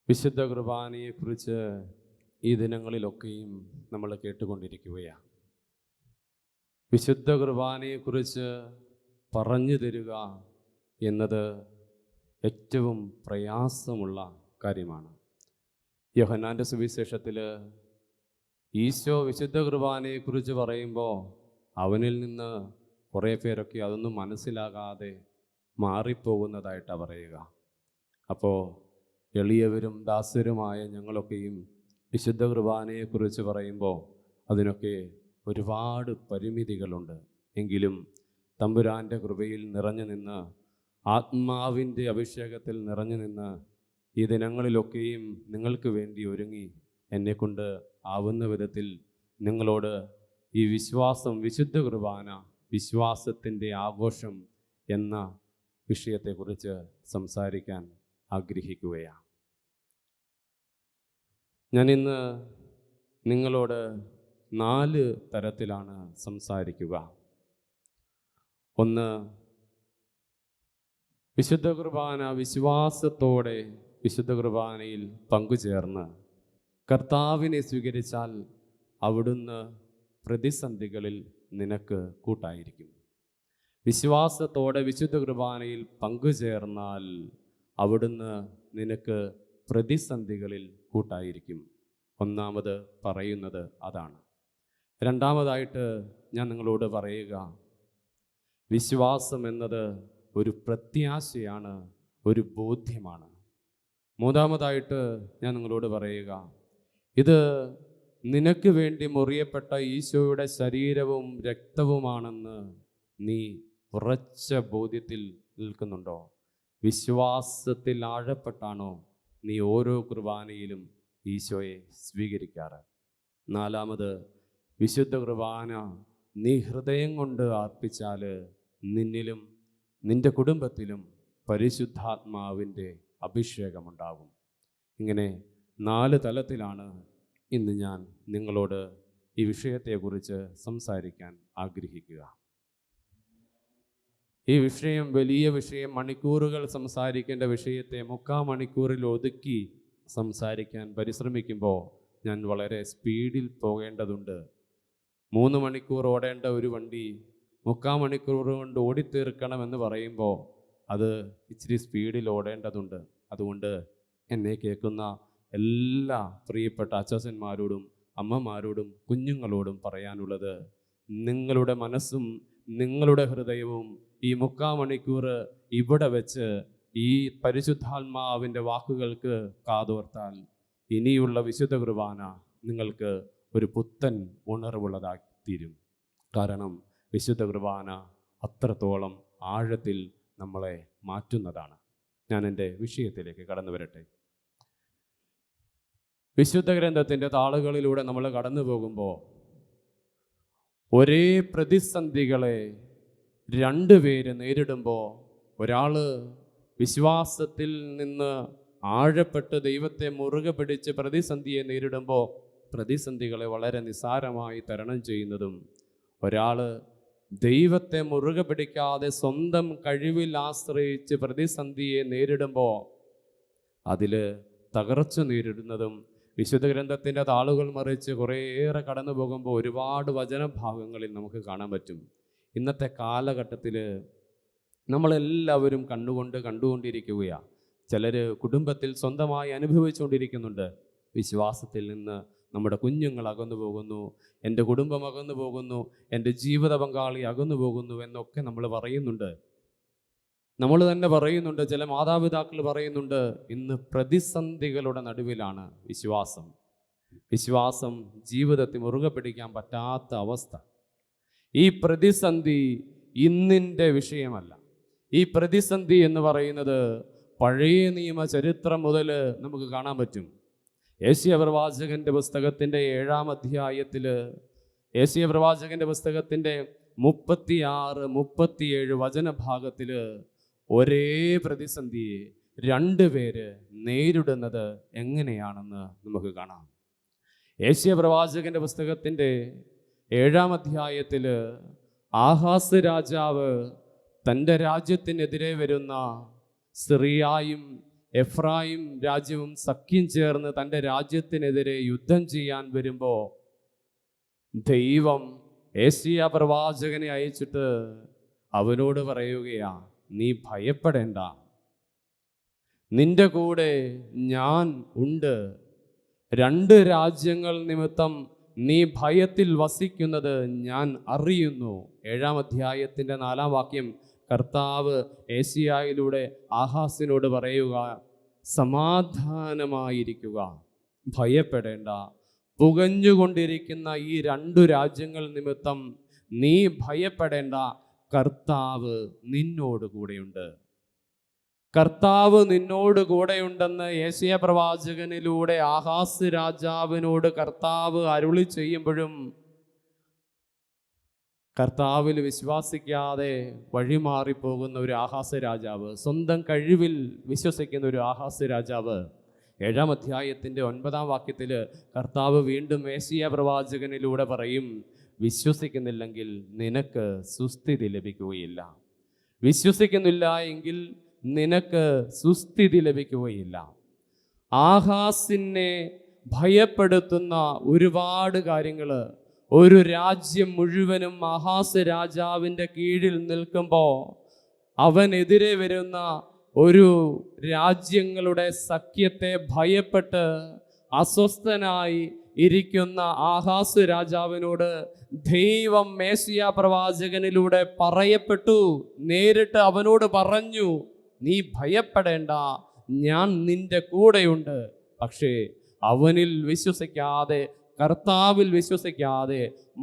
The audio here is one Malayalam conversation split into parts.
വിശുദ്ധ കുർബാനയെക്കുറിച്ച് ഈ ദിനങ്ങളിലൊക്കെയും നമ്മൾ കേട്ടുകൊണ്ടിരിക്കുകയാണ്. വിശുദ്ധ കുർബാനയെക്കുറിച്ച് പറഞ്ഞു തരിക എന്നത് ഏറ്റവും പ്രയാസമുള്ള കാര്യമാണ്. യോഹന്നാൻ്റെ സുവിശേഷത്തിൽ ഈശോ വിശുദ്ധ കുർബാനയെക്കുറിച്ച് പറയുമ്പോൾ അവനിൽ നിന്ന് കുറേ പേരൊക്കെ അതൊന്നും മനസ്സിലാകാതെ മാറിപ്പോകുന്നതായിട്ടാണ് പറയുക. അപ്പോൾ എളിയവരും ദാസരുമായ ഞങ്ങളൊക്കെയും വിശുദ്ധ കുർബാനയെക്കുറിച്ച് പറയുമ്പോൾ അതിനൊക്കെ ഒരുപാട് പരിമിതികളുണ്ട്. എങ്കിലും തമ്പുരാൻ്റെ കൃപയിൽ നിറഞ്ഞു നിന്ന്, ആത്മാവിൻ്റെ അഭിഷേകത്തിൽ നിറഞ്ഞു നിന്ന് ഈ ദിനങ്ങളിലൊക്കെയും നിങ്ങൾക്ക് വേണ്ടി ഒരുങ്ങി എന്നെക്കൊണ്ട് ആവുന്ന വിധത്തിൽ നിങ്ങളോട് ഈ വിശ്വാസം, വിശുദ്ധ കുർബാന, വിശ്വാസത്തിൻ്റെ ആഘോഷം എന്ന വിഷയത്തെക്കുറിച്ച് സംസാരിക്കാൻ ആഗ്രഹിക്കുകയാണ്. ഞാനിന്ന് നിങ്ങളോട് 4 തരത്തിലാണ് സംസാരിക്കുക. ഒന്ന്, വിശുദ്ധ കുർബാന വിശ്വാസത്തോടെ വിശുദ്ധ കുർബാനയിൽ പങ്കുചേർന്ന് കർത്താവിനെ സ്വീകരിച്ചാൽ അവിടുന്ന് പ്രതിസന്ധികളിൽ നിനക്ക് കൂട്ടായിരിക്കും. വിശ്വാസത്തോടെ വിശുദ്ധ കുർബാനയിൽ പങ്കുചേർന്നാൽ അവിടുന്ന് നിനക്ക് പ്രതിസന്ധികളിൽ കൂട്ടായിരിക്കും. ഒന്നാമത് പറയുന്നത് അതാണ്. രണ്ടാമതായിട്ട് ഞാൻ നിങ്ങളോട് പറയുക, വിശ്വാസം എന്നത് ഒരു പ്രത്യാശയാണ്, ഒരു ബോധ്യമാണ്. മൂന്നാമതായിട്ട് ഞാൻ നിങ്ങളോട് പറയുക, ഇത് നിനക്ക് വേണ്ടി മുറിയപ്പെട്ട ഈശോയുടെ ശരീരവും രക്തവുമാണെന്ന് നീ ഉറച്ച ബോധ്യത്തിൽ നിൽക്കുന്നുണ്ടോ? വിശ്വാസത്തിൽ ആഴപ്പെട്ടാണോ നീ ഓരോ കുർബാനയിലും ഈശോയെ സ്വീകരിക്കാറ്? നാലാമത്, വിശുദ്ധ കുർബാന നീ ഹൃദയം കൊണ്ട് അർപ്പിച്ചാൽ നിന്നിലും നിൻ്റെ കുടുംബത്തിലും പരിശുദ്ധാത്മാവിൻ്റെ അഭിഷേകമുണ്ടാകും. ഇങ്ങനെ 4 തലത്തിലാണ് ഇന്ന് ഞാൻ നിങ്ങളോട് ഈ വിഷയത്തെക്കുറിച്ച് സംസാരിക്കാൻ ആഗ്രഹിക്കുക. ഈ വിഷയം വലിയ വിഷയം, മണിക്കൂറുകൾ സംസാരിക്കേണ്ട വിഷയത്തെ 3/4 മണിക്കൂറിൽ ഒതുക്കി സംസാരിക്കാൻ പരിശ്രമിക്കുമ്പോൾ ഞാൻ വളരെ സ്പീഡിൽ പോകേണ്ടതുണ്ട്. 3 മണിക്കൂർ ഓടേണ്ട ഒരു വണ്ടി 3/4 മണിക്കൂർ കൊണ്ട് ഓടിത്തീർക്കണമെന്ന് പറയുമ്പോൾ അത് ഇച്ചിരി സ്പീഡിൽ ഓടേണ്ടതുണ്ട്. അതുകൊണ്ട് എന്നെ കേൾക്കുന്ന എല്ലാ പ്രിയപ്പെട്ട അച്ഛന്മാരോടും അമ്മമാരോടും കുഞ്ഞുങ്ങളോടും പറയാനുള്ളത്, നിങ്ങളുടെ മനസ്സും നിങ്ങളുടെ ഹൃദയവും ഈ 3/4 മണിക്കൂർ ഇവിടെ വെച്ച് ഈ പരിശുദ്ധാത്മാവിൻ്റെ വാക്കുകൾക്ക് കാതോർത്താൽ ഇനിയുള്ള വിശുദ്ധ കുർബാന നിങ്ങൾക്ക് ഒരു പുത്തൻ ഉണർവുള്ളതായി തീരും. കാരണം വിശുദ്ധ കുർബാന അത്രത്തോളം ആഴത്തിൽ നമ്മളെ മാറ്റുന്നതാണ്. ഞാൻ എൻ്റെ വിഷയത്തിലേക്ക് കടന്നു വരട്ടെ. വിശുദ്ധ ഗ്രന്ഥത്തിൻ്റെ താളുകളിലൂടെ നമ്മൾ കടന്നു പോകുമ്പോൾ ഒരേ പ്രതിസന്ധികളെ 2 പേര് നേരിടുമ്പോൾ, ഒരാൾ വിശ്വാസത്തിൽ നിന്ന് ആഴപ്പെട്ട് ദൈവത്തെ മുറുകെ പിടിച്ച് പ്രതിസന്ധിയെ നേരിടുമ്പോൾ പ്രതിസന്ധികളെ വളരെ നിസ്സാരമായി തരണം ചെയ്യുന്നതും, ഒരാൾ ദൈവത്തെ മുറുകെ പിടിക്കാതെ സ്വന്തം കഴിവിൽ ആശ്രയിച്ച് പ്രതിസന്ധിയെ നേരിടുമ്പോൾ അതിൽ തകർച്ച നേരിടുന്നതും, വിശുദ്ധ ഗ്രന്ഥത്തിൻ്റെ താളുകൾ മറിച്ച് കുറേയേറെ കടന്നു പോകുമ്പോൾ ഒരുപാട് വചനഭാഗങ്ങളിൽ നമുക്ക് കാണാൻ പറ്റും. ഇന്നത്തെ കാലഘട്ടത്തിൽ നമ്മളെല്ലാവരും കണ്ടുകൊണ്ടിരിക്കുകയാണ്. ചിലർ കുടുംബത്തിൽ സ്വന്തമായി അനുഭവിച്ചുകൊണ്ടിരിക്കുന്നുണ്ട്. വിശ്വാസത്തിൽ നിന്ന് നമ്മുടെ കുഞ്ഞുങ്ങൾ അകന്നു പോകുന്നു, എൻ്റെ കുടുംബം അകന്നു പോകുന്നു, എൻ്റെ ജീവിത പങ്കാളി അകന്നു പോകുന്നു എന്നൊക്കെ നമ്മൾ പറയുന്നുണ്ട്. നമ്മൾ തന്നെ പറയുന്നുണ്ട്, ചില മാതാപിതാക്കൾ പറയുന്നുണ്ട്, ഇന്ന് പ്രതിസന്ധികളുടെ നടുവിലാണ് വിശ്വാസം ജീവിതത്തിൽ മുറുകെ പിടിക്കാൻ പറ്റാത്ത അവസ്ഥ. ഈ പ്രതിസന്ധി ഇന്നിൻ്റെ വിഷയമല്ല. ഈ പ്രതിസന്ധി എന്ന് പറയുന്നത് പഴയ നിയമ ചരിത്രം മുതൽ നമുക്ക് കാണാൻ പറ്റും. യെശയ്യാ പ്രവാചകൻ്റെ പുസ്തകത്തിൻ്റെ 7-ാം അധ്യായത്തിൽ, യെശയ്യാ പ്രവാചകൻ്റെ പുസ്തകത്തിൻ്റെ 36-37 വചനഭാഗത്തിൽ ഒരേ പ്രതിസന്ധിയെ 2 പേര് നേരിടുന്നത് എങ്ങനെയാണെന്ന് നമുക്ക് കാണാം. യെശയ്യാ പ്രവാചകൻ്റെ പുസ്തകത്തിൻ്റെ 7-ാം അധ്യായത്തിൽ ആഹാസ് രാജാവ് തൻ്റെ രാജ്യത്തിനെതിരെ വരുന്ന സിറിയായും എഫ്രായിം രാജ്യവും സഖ്യം ചേർന്ന് തൻ്റെ രാജ്യത്തിനെതിരെ യുദ്ധം ചെയ്യാൻ വരുമ്പോൾ ദൈവം ഏശയ്യാ പ്രവാചകനെ അയച്ചിട്ട് അവനോട് പറയുകയാ, നീ ഭയപ്പെടേണ്ട, നിന്റെ കൂടെ ഞാൻ ഉണ്ട്. 2 രാജ്യങ്ങൾ നിമിത്തം നീ ഭയത്തിൽ വസിക്കുന്നത് ഞാൻ അറിയുന്നു. 7-ാം അധ്യായത്തിൻ്റെ 4-ാം വാക്യം കർത്താവ് ഏശയ്യായിലൂടെ ആഹാസിനോട് പറയുക, സമാധാനമായിരിക്കുക, ഭയപ്പെടേണ്ട. പുകഞ്ഞുകൊണ്ടിരിക്കുന്ന ഈ 2 രാജ്യങ്ങൾ നിമിത്തം നീ ഭയപ്പെടേണ്ട, കർത്താവ് നിന്നോട് കൂടെയുണ്ട്. കർത്താവ് നിന്നോട് കൂടെയുണ്ടെന്ന് യെശയ്യാ പ്രവാചകനിലൂടെ ആഹാസ് രാജാവിനോട് കർത്താവ് അരുളി ചെയ്യുമ്പോഴും കർത്താവിൽ വിശ്വസിക്കാതെ വഴിമാറിപ്പോകുന്ന ഒരു ആഹാസ് രാജാവ്, സ്വന്തം കഴിവിൽ വിശ്വസിക്കുന്ന ഒരു ആഹാസ് രാജാവ്, 7-ാം അധ്യായത്തിൻ്റെ 9-ാം വാക്യത്തിൽ കർത്താവ് വീണ്ടും യെശയ്യാ പ്രവാചകനിലൂടെ പറയും, വിശ്വസിക്കുന്നില്ലെങ്കിൽ നിനക്ക് സുസ്ഥിതി ലഭിക്കുകയില്ല. വിശ്വസിക്കുന്നില്ല എങ്കിൽ നിനക്ക് സുസ്ഥിതി ലഭിക്കുകയില്ല. ആഹാസിനെ ഭയപ്പെടുത്തുന്ന ഒരുപാട് കാര്യങ്ങൾ, ഒരു രാജ്യം മുഴുവനും ആഹാസ് രാജാവിൻ്റെ കീഴിൽ നിൽക്കുമ്പോൾ അവനെതിരെ വരുന്ന ഒരു രാജ്യങ്ങളുടെ സഖ്യത്തെ ഭയപ്പെട്ട് അസ്വസ്ഥനായി ഇരിക്കുന്ന ആഹാസ് രാജാവിനോട് ദൈവം യെശയ്യാ പ്രവാചകനിലൂടെ പറയപ്പെട്ടു, നേരിട്ട് അവനോട് പറഞ്ഞു, നീ ഭയപ്പെടേണ്ട, ഞാൻ നിന്റെ കൂടെയുണ്ട്. പക്ഷേ അവനിൽ വിശ്വസിക്കാതെ, കർത്താവിൽ വിശ്വസിക്കാതെ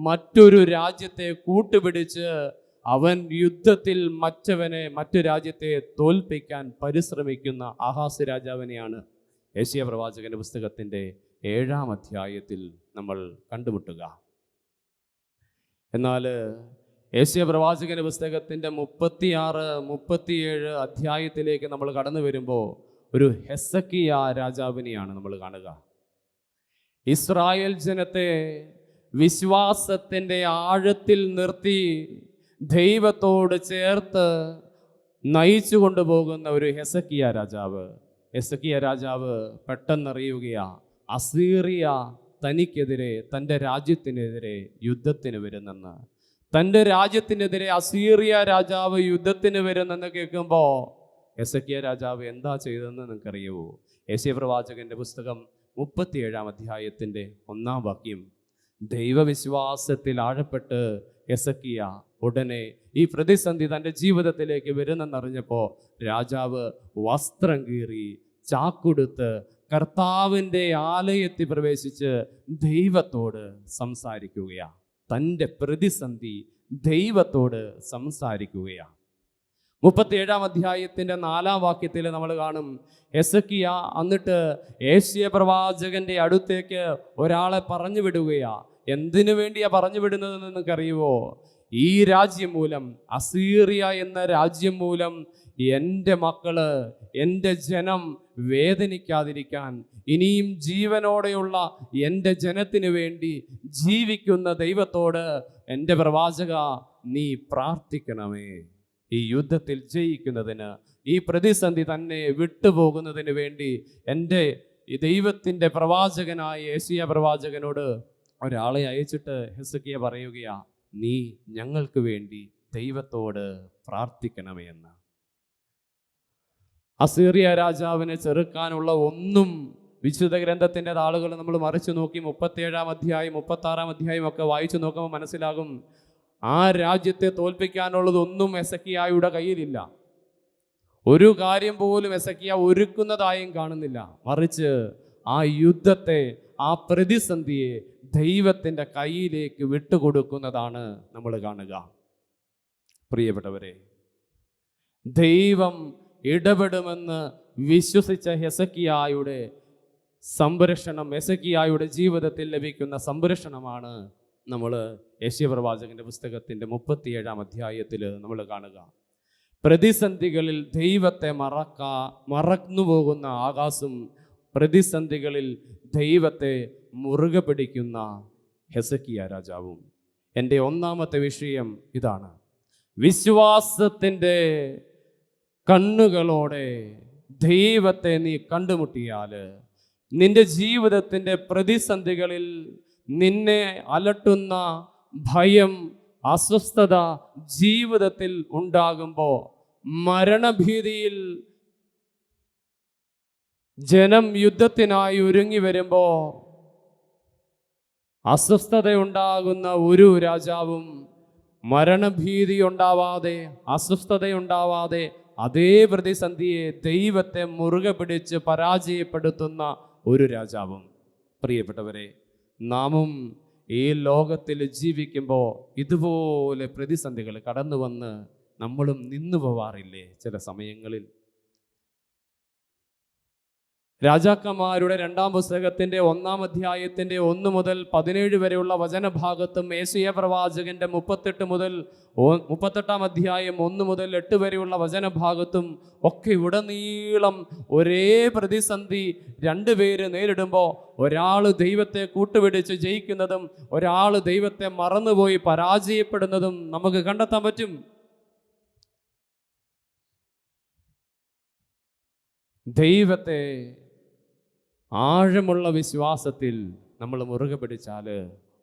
മറ്റൊരു രാജ്യത്തെ കൂട്ടുപിടിച്ച് അവൻ യുദ്ധത്തിൽ മറ്റു രാജ്യത്തെ തോൽപ്പിക്കാൻ പരിശ്രമിക്കുന്ന ആഹാസ് രാജാവിനെയാണ് യെശയ്യാ പ്രവാചകന്റെ പുസ്തകത്തിൻ്റെ 7-ാം അധ്യായത്തിൽ നമ്മൾ കണ്ടുമുട്ടുക. എന്നാൽ യെശയ്യാ പ്രവാചകന്റെ പുസ്തകത്തിൻ്റെ 36, 37 അധ്യായത്തിലേക്ക് നമ്മൾ കടന്നു വരുമ്പോൾ ഒരു ഹെസക്കിയാ രാജാവിനെയാണ് നമ്മൾ കാണുക. ഇസ്രായേൽ ജനത്തെ വിശ്വാസത്തിൻ്റെ ആഴത്തിൽ നിർത്തി ദൈവത്തോട് ചേർത്ത് നയിച്ചു കൊണ്ടുപോകുന്ന ഒരു ഹെസക്കിയാ രാജാവ്. ഹെസക്കിയാ രാജാവ് പെട്ടെന്നറിയുകയാ, അസീറിയ തനിക്കെതിരെ, തൻ്റെ രാജ്യത്തിനെതിരെ യുദ്ധത്തിന് വരുന്നെന്ന്. തൻ്റെ രാജ്യത്തിനെതിരെ അസീറിയ രാജാവ് യുദ്ധത്തിന് വരുന്നെന്ന് കേൾക്കുമ്പോൾ ഹെസക്കിയാ രാജാവ് എന്താ ചെയ്തതെന്ന് നിങ്ങൾക്കറിയുമോ? യെശയ്യാ പ്രവാചകന്റെ പുസ്തകം 37-ാം അധ്യായത്തിൻ്റെ 1-ാം വാക്യം, ദൈവവിശ്വാസത്തിൽ ആഴപ്പെട്ട് ഹെസക്കിയാ ഉടനെ ഈ പ്രതിസന്ധി തൻ്റെ ജീവിതത്തിലേക്ക് വരുന്നെന്നറിഞ്ഞപ്പോൾ രാജാവ് വസ്ത്രം കീറി ചാക്കുടുത്ത് കർത്താവിൻ്റെ ആലയത്തിൽ പ്രവേശിച്ച് ദൈവത്തോട് സംസാരിക്കുകയാണ്. തൻ്റെ പ്രതിസന്ധി ദൈവത്തോട് സംസാരിക്കുകയാണ്. 37-ാം അധ്യായത്തിൻ്റെ 4-ാം വാക്യത്തിൽ നമ്മൾ കാണും, ഹെസക്കിയാ എന്നിട്ട് യെശയ്യാ പ്രവാചകന്റെ അടുത്തേക്ക് ഒരാളെ പറഞ്ഞു വിടുകയാ. എന്തിനു വേണ്ടിയാ പറഞ്ഞു വിടുന്നതെന്ന് നിങ്ങൾക്കറിയുമോ? ഈ രാജ്യം മൂലം, അസീറിയ എന്ന രാജ്യം മൂലം എൻ്റെ മക്കള്, എൻ്റെ ജനം വേദനിക്കാതിരിക്കാൻ, ഇനിയും ജീവനോടെയുള്ള എൻ്റെ ജനത്തിന് വേണ്ടി ജീവിക്കുന്ന ദൈവത്തോട് എൻ്റെ പ്രവാചക നീ പ്രാർത്ഥിക്കണമേ. ഈ യുദ്ധത്തിൽ ജയിക്കുന്നതിന്, ഈ പ്രതിസന്ധി തന്നെ വിട്ടുപോകുന്നതിന് വേണ്ടി എൻ്റെ ഈ ദൈവത്തിൻ്റെ പ്രവാചകനായ യെശയ്യാ പ്രവാചകനോട് ഒരാളെ അയച്ചിട്ട് ഹെസക്കിയാ പറയുകയാ, നീ ഞങ്ങൾക്ക് വേണ്ടി ദൈവത്തോട് പ്രാർത്ഥിക്കണമേ എന്ന്. അസീറിയ രാജാവിനെ ചെറുക്കാനുള്ള ഒന്നും വിശുദ്ധ ഗ്രന്ഥത്തിൻ്റെ താളുകൾ നമ്മൾ മറിച്ചു നോക്കി 37-ാം അധ്യായം 36-ാം അധ്യായം ഒക്കെ വായിച്ചു നോക്കുമ്പോൾ മനസ്സിലാകും, ആ രാജ്യത്തെ തോൽപ്പിക്കാനുള്ളതൊന്നും ഹെസക്കിയായുടെ കയ്യിലില്ല. ഒരു കാര്യം പോലും ഹെസക്കിയാ ഒരുക്കുന്നതായും കാണുന്നില്ല. മറിച്ച് ആ യുദ്ധത്തെ, ആ പ്രതിസന്ധിയെ ദൈവത്തിൻ്റെ കയ്യിലേക്ക് വിട്ടുകൊടുക്കുന്നതാണ് നമ്മൾ കാണുക. പ്രിയപ്പെട്ടവരെ, ദൈവം ഇടപെടുമെന്ന് വിശ്വസിച്ച ഹെസക്കിയായുടെ സംരക്ഷണം, ഹെസക്കിയായുടെ ജീവിതത്തിൽ ലഭിക്കുന്ന സംരക്ഷണമാണ് നമ്മൾ യെശയ്യാ പ്രവാചകന്റെ പുസ്തകത്തിൻ്റെ 37-ാം അധ്യായത്തിൽ നമ്മൾ കാണുക. പ്രതിസന്ധികളിൽ ദൈവത്തെ മറന്നു പോകുന്ന ആകാശം, പ്രതിസന്ധികളിൽ ദൈവത്തെ മുറുകെ പിടിക്കുന്ന ഹെസക്കിയാ രാജാവും. എൻ്റെ ഒന്നാമത്തെ വിഷയം ഇതാണ്: വിശ്വാസത്തിൻ്റെ കണ്ണുകളോടെ ദൈവത്തെ നീ കണ്ടുമുട്ടിയാൽ നിന്റെ ജീവിതത്തിൻ്റെ പ്രതിസന്ധികളിൽ നിന്നെ അലട്ടുന്ന ഭയം, അസ്വസ്ഥത ജീവിതത്തിൽ ഉണ്ടാകുമ്പോൾ, മരണഭീതിയിൽ ജനം യുദ്ധത്തിനായി ഒരുങ്ങി വരുമ്പോൾ അസ്വസ്ഥതയുണ്ടാകുന്ന ഒരു രാജാവും മരണഭീതി ഉണ്ടാവാതെ, അസ്വസ്ഥതയുണ്ടാവാതെ അതേ പ്രതിസന്ധിയെ ദൈവത്തെ മുറുകെ പിടിച്ച് പരാജയപ്പെടുത്തുന്ന ഒരു രാജാവും. പ്രിയപ്പെട്ടവരെ, നാമും ഈ ലോകത്തിൽ ജീവിക്കുമ്പോൾ ഇതുപോലെ പ്രതിസന്ധികൾ കടന്നു വന്ന് നമ്മളും നിന്നു പോവാറില്ലേ ചില സമയങ്ങളിൽ? രാജാക്കന്മാരുടെ 2-ാം പുസ്തകത്തിൻ്റെ 1-ാം അധ്യായത്തിൻ്റെ 1 മുതൽ 17 വരെയുള്ള വചനഭാഗത്തും യെശയ്യാ പ്രവാചകന്റെ 38 മുതൽ 38-ാം അധ്യായം 1 മുതൽ 8 വരെയുള്ള വചനഭാഗത്തും ഒക്കെ ഉടനീളം ഒരേ പ്രതിസന്ധി രണ്ടുപേര് നേരിടുമ്പോൾ ഒരാൾ ദൈവത്തെ കൂട്ടുപിടിച്ച് ജയിക്കുന്നതും ഒരാൾ ദൈവത്തെ മറന്നുപോയി പരാജയപ്പെടുന്നതും നമുക്ക് കണ്ടെത്താൻ പറ്റും. ദൈവത്തെ ആഴമുള്ള വിശ്വാസത്തിൽ നമ്മൾ മുറുകെ പിടിച്ചാൽ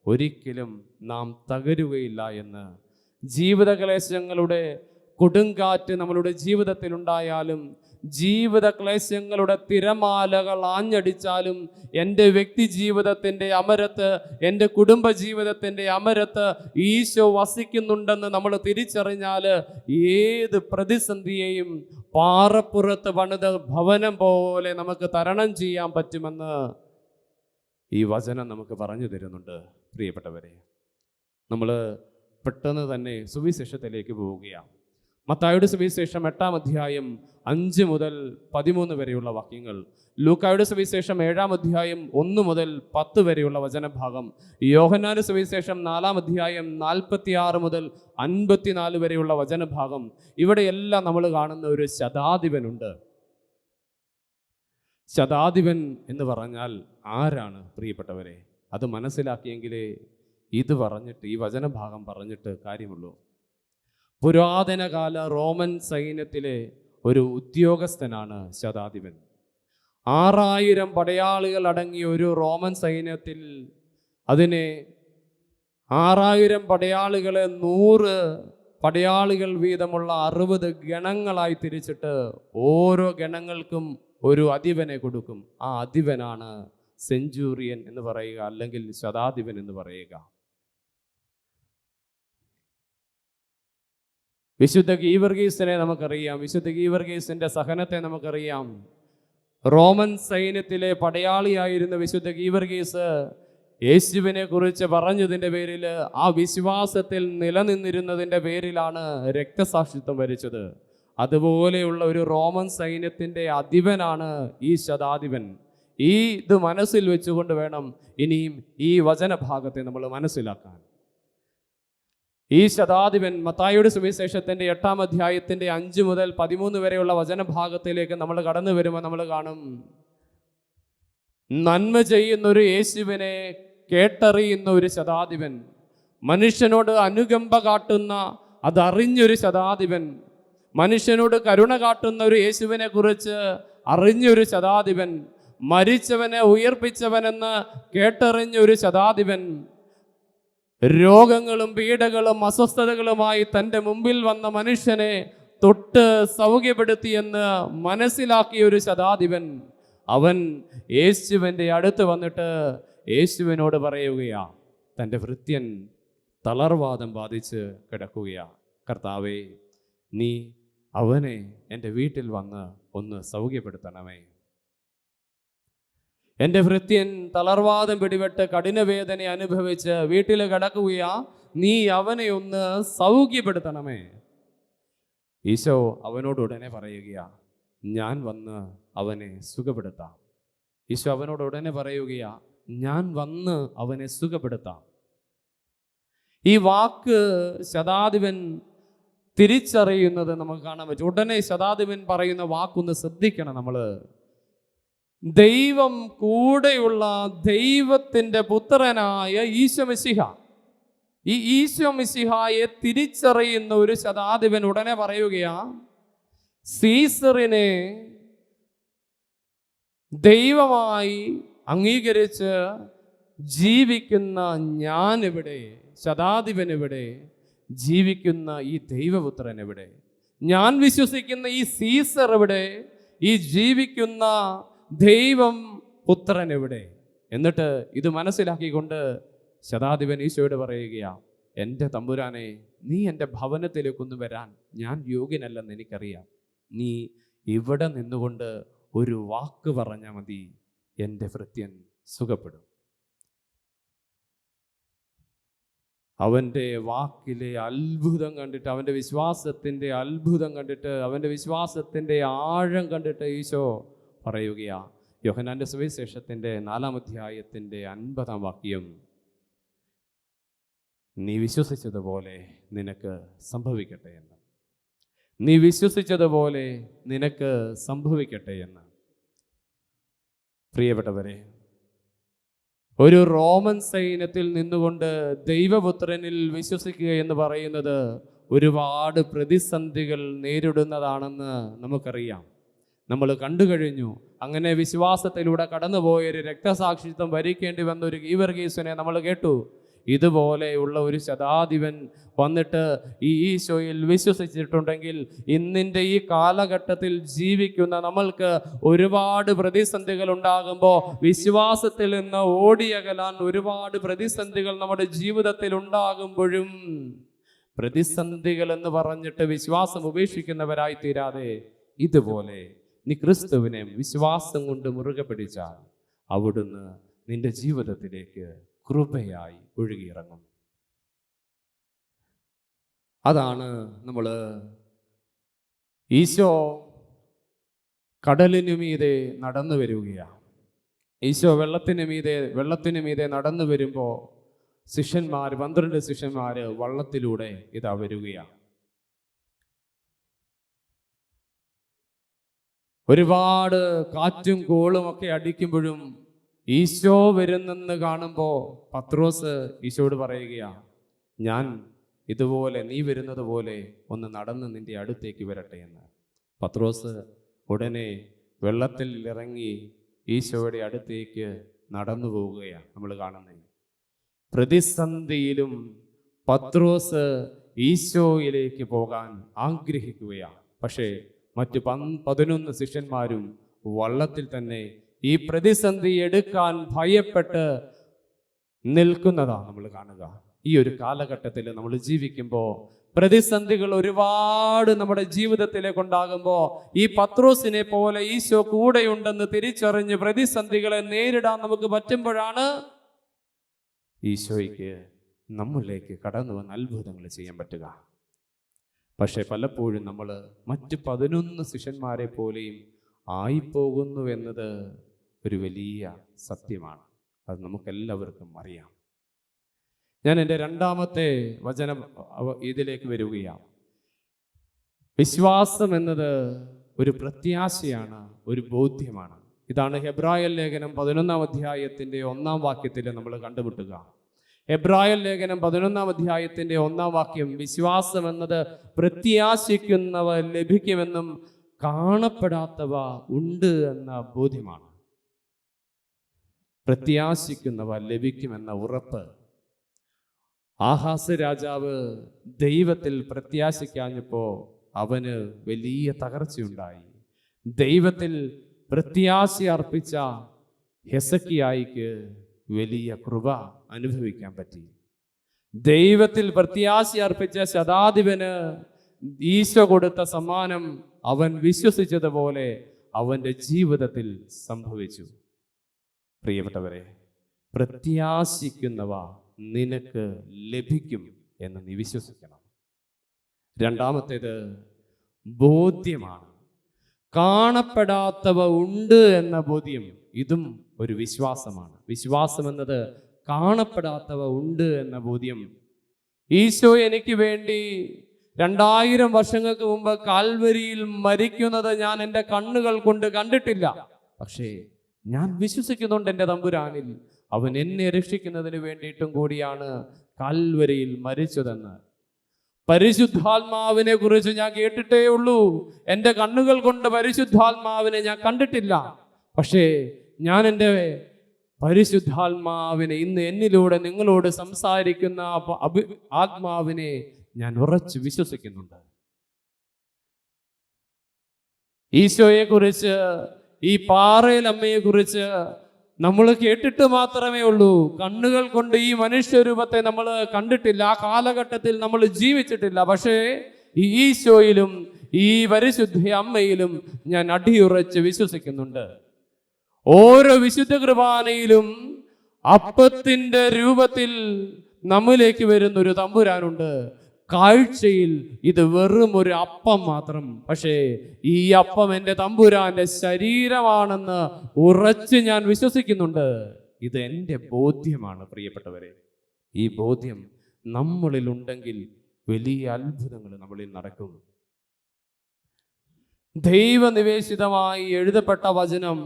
ഒരിക്കലും നാം തകരുകയില്ല എന്ന്, ജീവിത ക്ലേശങ്ങളുടെ കൊടുങ്കാറ്റ് നമ്മളുടെ ജീവിതത്തിൽ ഉണ്ടായാലും, ജീവിത ക്ലേശങ്ങളുടെ തിരമാലകൾ ആഞ്ഞടിച്ചാലും, എൻ്റെ വ്യക്തി ജീവിതത്തിൻ്റെ അമരത്ത്, എൻ്റെ കുടുംബ ജീവിതത്തിൻ്റെ അമരത്ത് ഈശോ വസിക്കുന്നുണ്ടെന്ന് നമ്മൾ തിരിച്ചറിഞ്ഞാൽ ഏത് പ്രതിസന്ധിയെയും പാറപ്പുറത്ത് പണിത ഭവനം പോലെ നമുക്ക് തരണം ചെയ്യാൻ പറ്റുമെന്ന് ഈ വചനം നമുക്ക് പറഞ്ഞു തരുന്നുണ്ട്. പ്രിയപ്പെട്ടവരെ, നമ്മൾ പെട്ടെന്ന് തന്നെ സുവിശേഷത്തിലേക്ക് പോവുകയാണ്. മത്തായിയുടെ സുവിശേഷം 8-ാം അധ്യായം 5 മുതൽ 13 വരെയുള്ള വാക്യങ്ങൾ, ലൂക്കായുടെ സുവിശേഷം 7-ാം അധ്യായം 1 മുതൽ 10 വരെയുള്ള വചനഭാഗം, യോഹന്നാന്റെ സുവിശേഷം 4-ാം അധ്യായം 46 മുതൽ 54 വരെയുള്ള വചനഭാഗം. ഇവിടെയെല്ലാം നമ്മൾ കാണുന്ന ഒരു ശതാധിപനുണ്ട്. ശതാധിപൻ എന്ന് പറഞ്ഞാൽ ആരാണ് പ്രിയപ്പെട്ടവരെ? അത് മനസ്സിലാക്കിയെങ്കിലേ ഇത് പറഞ്ഞിട്ട്, ഈ വചനഭാഗം പറഞ്ഞിട്ട് കാര്യമുള്ളൂ. പുരാതനകാല റോമൻ സൈന്യത്തിലെ ഒരു ഉദ്യോഗസ്ഥനാണ് ശതാധിപൻ. 6000 പടയാളികൾ അടങ്ങിയ ഒരു റോമൻ സൈന്യത്തിൽ അതിനെ 6000 പടയാളികളെ 100 പടയാളികൾ വീതമുള്ള 60 ഗണങ്ങളായി തിരിച്ചിട്ട് ഓരോ ഗണങ്ങൾക്കും ഒരു അധിപനെ കൊടുക്കും. ആ അധിപനാണ് സെഞ്ചൂറിയൻ എന്ന് പറയുക, അല്ലെങ്കിൽ ശതാധിപൻ എന്ന് പറയുക. വിശുദ്ധ ഗീവർഗീസിനെ നമുക്കറിയാം. വിശുദ്ധ ഗീവർഗീസിന്റെ സഹനത്തെ നമുക്കറിയാം. റോമൻ സൈന്യത്തിലെ പടയാളിയായിരുന്ന വിശുദ്ധ ഗീവർഗീസ് യേശുവിനെ കുറിച്ച് പറഞ്ഞതിൻ്റെ പേരിൽ, ആ വിശ്വാസത്തിൽ നിലനിന്നിരുന്നതിൻ്റെ പേരിലാണ് രക്തസാക്ഷിത്വം വരിച്ചത്. അതുപോലെയുള്ള ഒരു റോമൻ സൈന്യത്തിൻ്റെ അധിപനാണ് ഈ ശതാധിപൻ. ഇത് മനസ്സിൽ വെച്ചുകൊണ്ട് വേണം ഇനിയും ഈ വചനഭാഗത്തെ നമ്മൾ മനസ്സിലാക്കാൻ. ഈ ശതാധിപൻ മത്തായിയുടെ സുവിശേഷത്തിൻ്റെ 8-ാം അധ്യായത്തിൻ്റെ 5 മുതൽ 13 വരെയുള്ള വചനഭാഗത്തിലേക്ക് നമ്മൾ കടന്നു വരുമ്പോൾ നമ്മൾ കാണും, നന്മ ചെയ്യുന്നൊരു യേശുവിനെ കേട്ടറിയുന്ന ഒരു ശതാധിപൻ, മനുഷ്യനോട് അനുകമ്പ കാട്ടുന്ന അതറിഞ്ഞൊരു ശതാധിപൻ, മനുഷ്യനോട് കരുണ കാട്ടുന്ന ഒരു യേശുവിനെ കുറിച്ച് അറിഞ്ഞൊരു ശതാധിപൻ, മരിച്ചവനെ ഉയർപ്പിച്ചവനെന്ന് കേട്ടറിഞ്ഞൊരു ശതാധിപൻ, രോഗങ്ങളും പീഡകളും അസ്വസ്ഥതകളുമായി തൻ്റെ മുമ്പിൽ വന്ന മനുഷ്യനെ തൊട്ട് സൗഖ്യപ്പെടുത്തിയെന്ന് മനസ്സിലാക്കിയ ഒരു ശതാധിപൻ, അവൻ യേശുവിൻ്റെ അടുത്ത് വന്നിട്ട് യേശുവിനോട് പറയുകയാ, തൻ്റെ ഭൃത്യൻ തളർവാദം ബാധിച്ച് കിടക്കുകയാ, കർത്താവേ, നീ അവനെ എൻ്റെ വീട്ടിൽ വന്ന് ഒന്ന് സൗഖ്യപ്പെടുത്തണമേ. എൻ്റെ ഭൃത്യൻ തളർവാദം പിടിപെട്ട് കഠിനവേദന അനുഭവിച്ച് വീട്ടിൽ കിടക്കുകയാ, നീ അവനെ ഒന്ന് സൗഖ്യപ്പെടുത്തണമേ. ഈശോ അവനോട് ഉടനെ പറയുകയാ, ഞാൻ വന്ന് അവനെ സുഖപ്പെടുത്താം. ഈശോ അവനോട് ഉടനെ പറയുകയാ, ഞാൻ വന്ന് അവനെ സുഖപ്പെടുത്താം. ഈ വാക്ക് ശതാധിപൻ തിരിച്ചറിയുന്നത് നമുക്ക് കാണാൻ പറ്റും. ഉടനെ ശതാധിപൻ പറയുന്ന വാക്കൊന്ന് ശ്രദ്ധിക്കണം നമ്മൾ. ദൈവം കൂടെയുള്ള ദൈവത്തിൻ്റെ പുത്രനായ ഈശോ മിശിഹ, ഈ ഈശോ മിശിഹായെ തിരിച്ചറിയുന്ന ഒരു ശതാധിപൻ ഉടനെ പറയുകയാ, സീസറിനെ ദൈവമായി അംഗീകരിച്ച് ജീവിക്കുന്ന ഞാനെവിടെ? ശതാധിപൻ എവിടെ? ജീവിക്കുന്ന ഈ ദൈവപുത്രൻ എവിടെ? ഞാൻ വിശ്വസിക്കുന്ന ഈ സീസർ എവിടെ? ഈ ജീവിക്കുന്ന ദൈവം പുത്രൻ എവിടെ? എന്നിട്ട് ഇത് മനസ്സിലാക്കിക്കൊണ്ട് ശതാധിപൻ ഈശോയോട് പറയുകയാ, എൻ്റെ തമ്പുരാനെ, നീ എൻ്റെ ഭവനത്തിലേക്കൊന്ന് വരാൻ ഞാൻ യോഗ്യനല്ലെന്ന് എനിക്കറിയാം. നീ ഇവിടെ നിന്നുകൊണ്ട് ഒരു വാക്ക് പറഞ്ഞാൽ മതി, എൻ്റെ ഭൃത്യൻ സുഖപ്പെടും. അവൻ്റെ വാക്കിലെ അത്ഭുതം കണ്ടിട്ട്, അവൻ്റെ വിശ്വാസത്തിൻ്റെ അത്ഭുതം കണ്ടിട്ട്, അവൻ്റെ വിശ്വാസത്തിൻ്റെ ആഴം കണ്ടിട്ട് ഈശോ പറയുകയാ, യോഹന്നാന്റെ സുവിശേഷത്തിൻ്റെ 4-ാം അധ്യായത്തിൻ്റെ 50-ാം വാക്യം, നീ വിശ്വസിച്ചതുപോലെ നിനക്ക് സംഭവിക്കട്ടെ എന്ന്. നീ വിശ്വസിച്ചതുപോലെ നിനക്ക് സംഭവിക്കട്ടെ എന്ന്. പ്രിയപ്പെട്ടവരെ, ഒരു റോമൻ സൈന്യത്തിൽ നിന്നുകൊണ്ട് ദൈവപുത്രനിൽ വിശ്വസിക്കുക എന്ന് പറയുന്നത് ഒരുപാട് പ്രതിസന്ധികൾ നേരിടുന്നതാണെന്ന് നമുക്കറിയാം. നമ്മൾ കണ്ടു കഴിഞ്ഞു. അങ്ങനെ വിശ്വാസത്തിലൂടെ കടന്നുപോയൊരു രക്തസാക്ഷിത്വം വരിക്കേണ്ടി വന്ന ഒരു ഗീവർഗീസിനെ നമ്മൾ കേട്ടു. ഇതുപോലെയുള്ള ഒരു ശതാധിപൻ വന്നിട്ട് ഈ ഈശോയിൽ വിശ്വസിച്ചിട്ടുണ്ടെങ്കിൽ ഇന്നിൻ്റെ ഈ കാലഘട്ടത്തിൽ ജീവിക്കുന്ന നമ്മൾക്ക് ഒരുപാട് പ്രതിസന്ധികൾ ഉണ്ടാകുമ്പോൾ വിശ്വാസത്തിൽ നിന്ന് ഓടിയകലാൻ ഒരുപാട് പ്രതിസന്ധികൾ നമ്മുടെ ജീവിതത്തിൽ ഉണ്ടാകുമ്പോഴും പ്രതിസന്ധികൾ എന്ന് പറഞ്ഞിട്ട് വിശ്വാസം ഉപേക്ഷിക്കുന്നവരായി തീരാതെ ഇതുപോലെ നീ ക്രിസ്തുവിനെ വിശ്വാസം കൊണ്ട് മുറുകെ പിടിച്ചാൽ അവിടുന്ന് നിന്റെ ജീവിതത്തിലേക്ക് കൃപയായി ഒഴുകിയിറങ്ങും. അതാണ് നമ്മൾ ഈശോ കടലിനു മീതെ നടന്നു വരികയാണ്. ഈശോ വെള്ളത്തിന് മീതെ നടന്നു വരുമ്പോൾ 12 ശിഷ്യന്മാർ വള്ളത്തിലൂടെ ഇതാ വരികയാണ്. ഒരുപാട് കാറ്റും കോളും ഒക്കെ അടിക്കുമ്പോഴും ഈശോ വരുന്നെന്ന് കാണുമ്പോൾ പത്രോസ് ഈശോയോട് പറയുകയാ, ഞാൻ ഇതുപോലെ നീ വരുന്നത് പോലെ ഒന്ന് നടന്ന് നിന്റെ അടുത്തേക്ക് വരട്ടെ എന്ന്. പത്രോസ് ഉടനെ വെള്ളത്തിൽ ഇറങ്ങി ഈശോയുടെ അടുത്തേക്ക് നടന്നു പോവുകയാണ് നമ്മൾ കാണുന്നത്. പ്രതിസന്ധിയിലും പത്രോസ് ഈശോയിലേക്ക് പോകാൻ ആഗ്രഹിക്കുകയാണ്. പക്ഷേ മറ്റു 11 ശിഷ്യന്മാരും വള്ളത്തിൽ തന്നെ ഈ പ്രതിസന്ധി എടുക്കാൻ ഭയപ്പെട്ട് നിൽക്കുന്നതാണ് നമ്മൾ കാണുക. ഈ ഒരു കാലഘട്ടത്തിൽ നമ്മൾ ജീവിക്കുമ്പോൾ പ്രതിസന്ധികൾ ഒരുപാട് നമ്മുടെ ജീവിതത്തിലേക്ക് ഉണ്ടാകുമ്പോൾ ഈ പത്രോസിനെ പോലെ ഈശോ കൂടെയുണ്ടെന്ന് തിരിച്ചറിഞ്ഞ് പ്രതിസന്ധികളെ നേരിടാൻ നമുക്ക് പറ്റുമ്പോഴാണ് ഈശോയ്ക്ക് നമ്മളിലേക്ക് കടന്നു വന്ന് അത്ഭുതങ്ങൾ ചെയ്യാൻ പറ്റുക. പക്ഷെ പലപ്പോഴും നമ്മൾ മറ്റ് 11 ശിഷ്യന്മാരെ പോലെയും ആയിപ്പോകുന്നു എന്നത് ഒരു വലിയ സത്യമാണ്. അത് നമുക്കെല്ലാവർക്കും അറിയാം. ഞാൻ എൻ്റെ 2ാമത്തെ വചനം ഇതിലേക്ക് വരികയാണ്. വിശ്വാസം എന്നത് ഒരു പ്രത്യാശയാണ്, ഒരു ബോധ്യമാണ്. ഇതാണ് ഹെബ്രായർ ലേഖനം 11-ാം അധ്യായത്തിൻ്റെ 1-ാം വാക്യത്തിൽ നമ്മൾ കണ്ടുമുട്ടുക. ഹെബ്രായർ ലേഖനം 11-ാം അധ്യായത്തിൻ്റെ 1-ാം വാക്യം, വിശ്വാസം എന്നത് പ്രത്യാശിക്കുന്നവ ലഭിക്കുമെന്നും കാണപ്പെടാത്തവ ഉണ്ട് എന്ന ബോധ്യമാണ്. പ്രത്യാശിക്കുന്നവ ലഭിക്കുമെന്ന ഉറപ്പ്. ആഹാസ് രാജാവ് ദൈവത്തിൽ പ്രത്യാശിക്കാഞ്ഞപ്പോൾ അവന് വലിയ തകർച്ചയുണ്ടായി. ദൈവത്തിൽ പ്രത്യാശ അർപ്പിച്ച ഹെസക്കിയായിക്ക് വലിയ കൃപ അനുഭവിക്കാൻ പറ്റി. ദൈവത്തിൽ പ്രത്യാശ അർപ്പിച്ച ശതാധിപന് ഈശോ കൊടുത്ത സമ്മാനം അവൻ വിശ്വസിച്ചതുപോലെ അവൻ്റെ ജീവിതത്തിൽ സംഭവിച്ചു. പ്രിയപ്പെട്ടവരെ, പ്രത്യാശിക്കുന്നവ നിനക്ക് ലഭിക്കും എന്ന് നീ വിശ്വസിക്കണം. 2ാമത്തേത് ബോധ്യമാണ്. കാണപ്പെടാത്തവ ഉണ്ട് എന്ന ബോധ്യം, ഇതും ഒരു വിശ്വാസമാണ്. വിശ്വാസം എന്നത് കാണപ്പെടാത്തവ ഉണ്ട് എന്ന ബോധ്യം. ഈശോ എനിക്ക് വേണ്ടി 2000 വർഷങ്ങൾക്ക് മുമ്പ് കാൽവരിയിൽ മരിക്കുന്നത് ഞാൻ എൻ്റെ കണ്ണുകൾ കൊണ്ട് കണ്ടിട്ടില്ല. പക്ഷേ ഞാൻ വിശ്വസിക്കുന്നുണ്ട് എൻ്റെ തമ്പുരാനിൽ. അവൻ എന്നെ രക്ഷിക്കുന്നതിന് വേണ്ടിയിട്ടും കൂടിയാണ് കാൽവരിയിൽ മരിച്ചതെന്ന്. പരിശുദ്ധാത്മാവിനെ കുറിച്ച് ഞാൻ കേട്ടിട്ടേ ഉള്ളൂ. എൻ്റെ കണ്ണുകൾ കൊണ്ട് പരിശുദ്ധാത്മാവിനെ ഞാൻ കണ്ടിട്ടില്ല. പക്ഷേ ഞാൻ എൻ്റെ പരിശുദ്ധാത്മാവിനെ, ഇന്ന് എന്നിലൂടെ നിങ്ങളോട് സംസാരിക്കുന്ന ആത്മാവിനെ ഞാൻ ഉറച്ചു വിശ്വസിക്കുന്നുണ്ട്. ഈശോയെ കുറിച്ച്, ഈ പാറയിൽ അമ്മയെ കുറിച്ച് നമ്മൾ കേട്ടിട്ട് മാത്രമേ ഉള്ളൂ. കണ്ണുകൾ കൊണ്ട് ഈ മനുഷ്യരൂപത്തെ നമ്മൾ കണ്ടിട്ടില്ല, ആ കാലഘട്ടത്തിൽ നമ്മൾ ജീവിച്ചിട്ടില്ല. പക്ഷേ ഈ ഈശോയിലും ഈ പരിശുദ്ധ അമ്മയിലും ഞാൻ അടിയുറച്ച് വിശ്വസിക്കുന്നുണ്ട്. ഓരോ വിശുദ്ധ കുർബാനയിലും അപ്പത്തിന്റെ രൂപത്തിൽ നമ്മിലേക്ക് വരുന്നൊരു തമ്പുരാനുണ്ട്. കാഴ്ചയിൽ ഇത് വെറും ഒരു അപ്പം മാത്രം, പക്ഷേ ഈ അപ്പം എൻ്റെ തമ്പുരാന്റെ ശരീരമാണെന്ന് ഉറച്ച് ഞാൻ വിശ്വസിക്കുന്നുണ്ട്. ഇത് എൻ്റെ ബോധ്യമാണ് പ്രിയപ്പെട്ടവരെ. ഈ ബോധ്യം നമ്മളിൽ ഉണ്ടെങ്കിൽ വലിയ അത്ഭുതങ്ങൾ നമ്മളിൽ നടക്കും. ദൈവനിവേശിതമായി എഴുതപ്പെട്ട വചനം,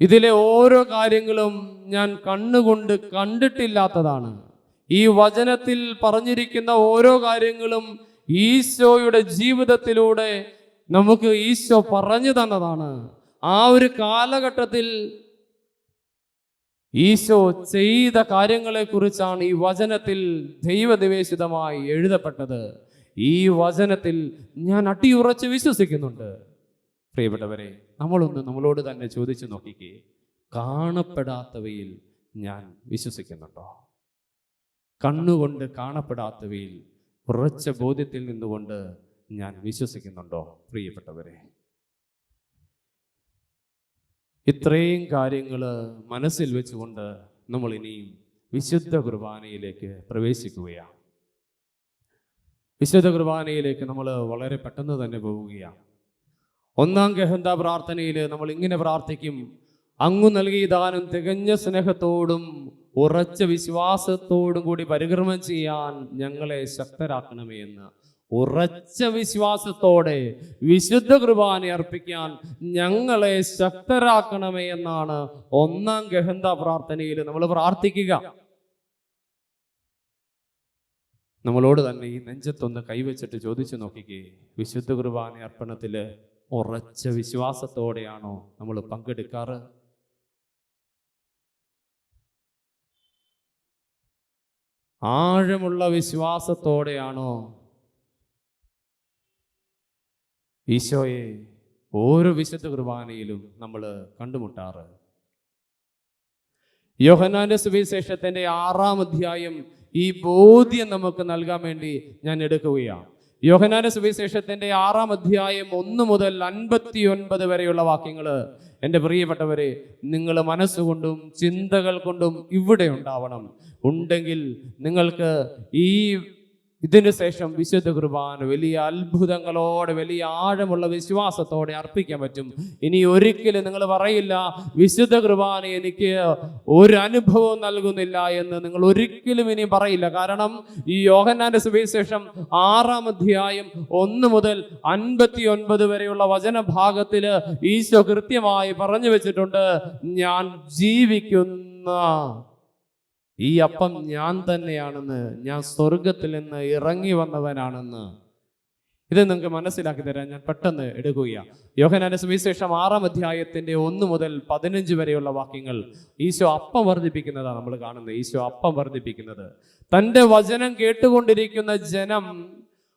ഇതിലെ ഓരോ കാര്യങ്ങളും ഞാൻ കണ്ണുകൊണ്ട് കണ്ടിട്ടില്ലാത്തതാണ്. ഈ വചനത്തിൽ പറഞ്ഞിരിക്കുന്ന ഓരോ കാര്യങ്ങളും ഈശോയുടെ ജീവിതത്തിലൂടെ നമുക്ക് ഈശോ പറഞ്ഞു തന്നതാണ്. ആ ഒരു കാലഘട്ടത്തിൽ ഈശോ ചെയ്ത കാര്യങ്ങളെ കുറിച്ചാണ് ഈ വചനത്തിൽ ദൈവനിവേശിതമായി എഴുതപ്പെട്ടത്. ഈ വചനത്തിൽ ഞാൻ അടിയുറച്ച് വിശ്വസിക്കുന്നുണ്ട്. പ്രിയപ്പെട്ടവരെ, നമ്മളോട് തന്നെ ചോദിച്ചു നോക്കിക്കേ, കാണപ്പെടാത്തവയിൽ ഞാൻ വിശ്വസിക്കുന്നുണ്ടോ? കണ്ണുകൊണ്ട് കാണപ്പെടാത്തവയിൽ ഉറച്ച ബോധ്യത്തിൽ നിന്നുകൊണ്ട് ഞാൻ വിശ്വസിക്കുന്നുണ്ടോ? പ്രിയപ്പെട്ടവരെ, ഇത്രയും കാര്യങ്ങൾ മനസ്സിൽ വെച്ചുകൊണ്ട് നമ്മൾ ഇനിയും വിശുദ്ധ കുർബാനയിലേക്ക് പ്രവേശിക്കുകയാണ്. വിശുദ്ധ കുർബാനയിലേക്ക് നമ്മൾ വളരെ പെട്ടെന്ന് തന്നെ പോവുകയാണ്. ഒന്നാം ഗഹന്ത പ്രാർത്ഥനയിൽ നമ്മൾ ഇങ്ങനെ പ്രാർത്ഥിക്കും: അങ്ങു നൽകിയ ദാനം തികഞ്ഞ സ്നേഹത്തോടും ഉറച്ച വിശ്വാസത്തോടും കൂടി പരികർമ്മം ചെയ്യാൻ ഞങ്ങളെ ശക്തരാക്കണമേ എന്ന്. ഉറച്ച വിശ്വാസത്തോടെ വിശുദ്ധ കുർബാന അർപ്പിക്കാൻ ഞങ്ങളെ ശക്തരാക്കണമേ എന്നാണ് ഒന്നാം ഗഹന്ത പ്രാർത്ഥനയിൽ നമ്മൾ പ്രാർത്ഥിക്കുക. നമ്മളോട് തന്നെ ഈ നെഞ്ചത്തൊന്ന് കൈവച്ചിട്ട് ചോദിച്ചു നോക്കിക്കേ, വിശുദ്ധ കുർബാന അർപ്പണത്തില് ഉറച്ച വിശ്വാസത്തോടെയാണോ നമ്മൾ പങ്കെടുക്കാറ്? ആഴമുള്ള വിശ്വാസത്തോടെയാണോ ഈശോയെ ഓരോ വിശുദ്ധ കുർബാനയിലും നമ്മൾ കണ്ടുമുട്ടാറ്? യോഹന്നാന്റെ സുവിശേഷത്തിന്റെ 6-ാം അധ്യായം ഈ ബോധ്യം നമുക്ക് നൽകാൻ വേണ്ടി ഞാൻ എടുക്കുകയാണ്. യോഹന്നാന്റെ സുവിശേഷത്തിന്റെ 6-ാം അധ്യായം 1 മുതൽ 59 വരെയുള്ള വാക്യങ്ങൾ എൻ്റെ പ്രിയപ്പെട്ടവരെ, നിങ്ങൾ മനസ്സുകൊണ്ടും ചിന്തകൾ കൊണ്ടും ഇവിടെ ഉണ്ടാവണം. ഉണ്ടെങ്കിൽ നിങ്ങൾക്ക് ഇതിനു ശേഷം വിശുദ്ധ കുർബാന വലിയ അത്ഭുതങ്ങളോടെ, വലിയ ആഴമുള്ള വിശ്വാസത്തോടെ അർപ്പിക്കാൻ പറ്റും. ഇനി ഒരിക്കലും നിങ്ങൾ പറയില്ല, വിശുദ്ധ കുർബാന എനിക്ക് ഒരു അനുഭവം നൽകുന്നില്ല എന്ന് നിങ്ങൾ ഒരിക്കലും ഇനി പറയില്ല. കാരണം ഈ യോഹന്നാന്റെ സുവിശേഷം 6-ാം അധ്യായം 1 മുതൽ 59 വരെയുള്ള വചനഭാഗത്തിൽ ഈശോ കൃത്യമായി പറഞ്ഞു വെച്ചിട്ടുണ്ട്: ഞാൻ ജീവിക്കുന്ന ഈ അപ്പം ഞാൻ തന്നെയാണെന്ന്, ഞാൻ സ്വർഗത്തിൽ നിന്ന് ഇറങ്ങി വന്നവനാണെന്ന്. ഇത് നിങ്ങൾക്ക് മനസ്സിലാക്കി തരാൻ ഞാൻ പെട്ടെന്ന് എടുക്കുകയാണ്. യോഹന്നാന്റെ സുവിശേഷം 6-ാം അധ്യായത്തിന്റെ 1 മുതൽ 15 വരെയുള്ള വാക്യങ്ങൾ ഈശോ അപ്പം വർദ്ധിപ്പിക്കുന്നതാണ് നമ്മൾ കാണുന്നത്. ഈശോ അപ്പം വർദ്ധിപ്പിക്കുന്നത്, തൻ്റെ വചനം കേട്ടുകൊണ്ടിരിക്കുന്ന ജനം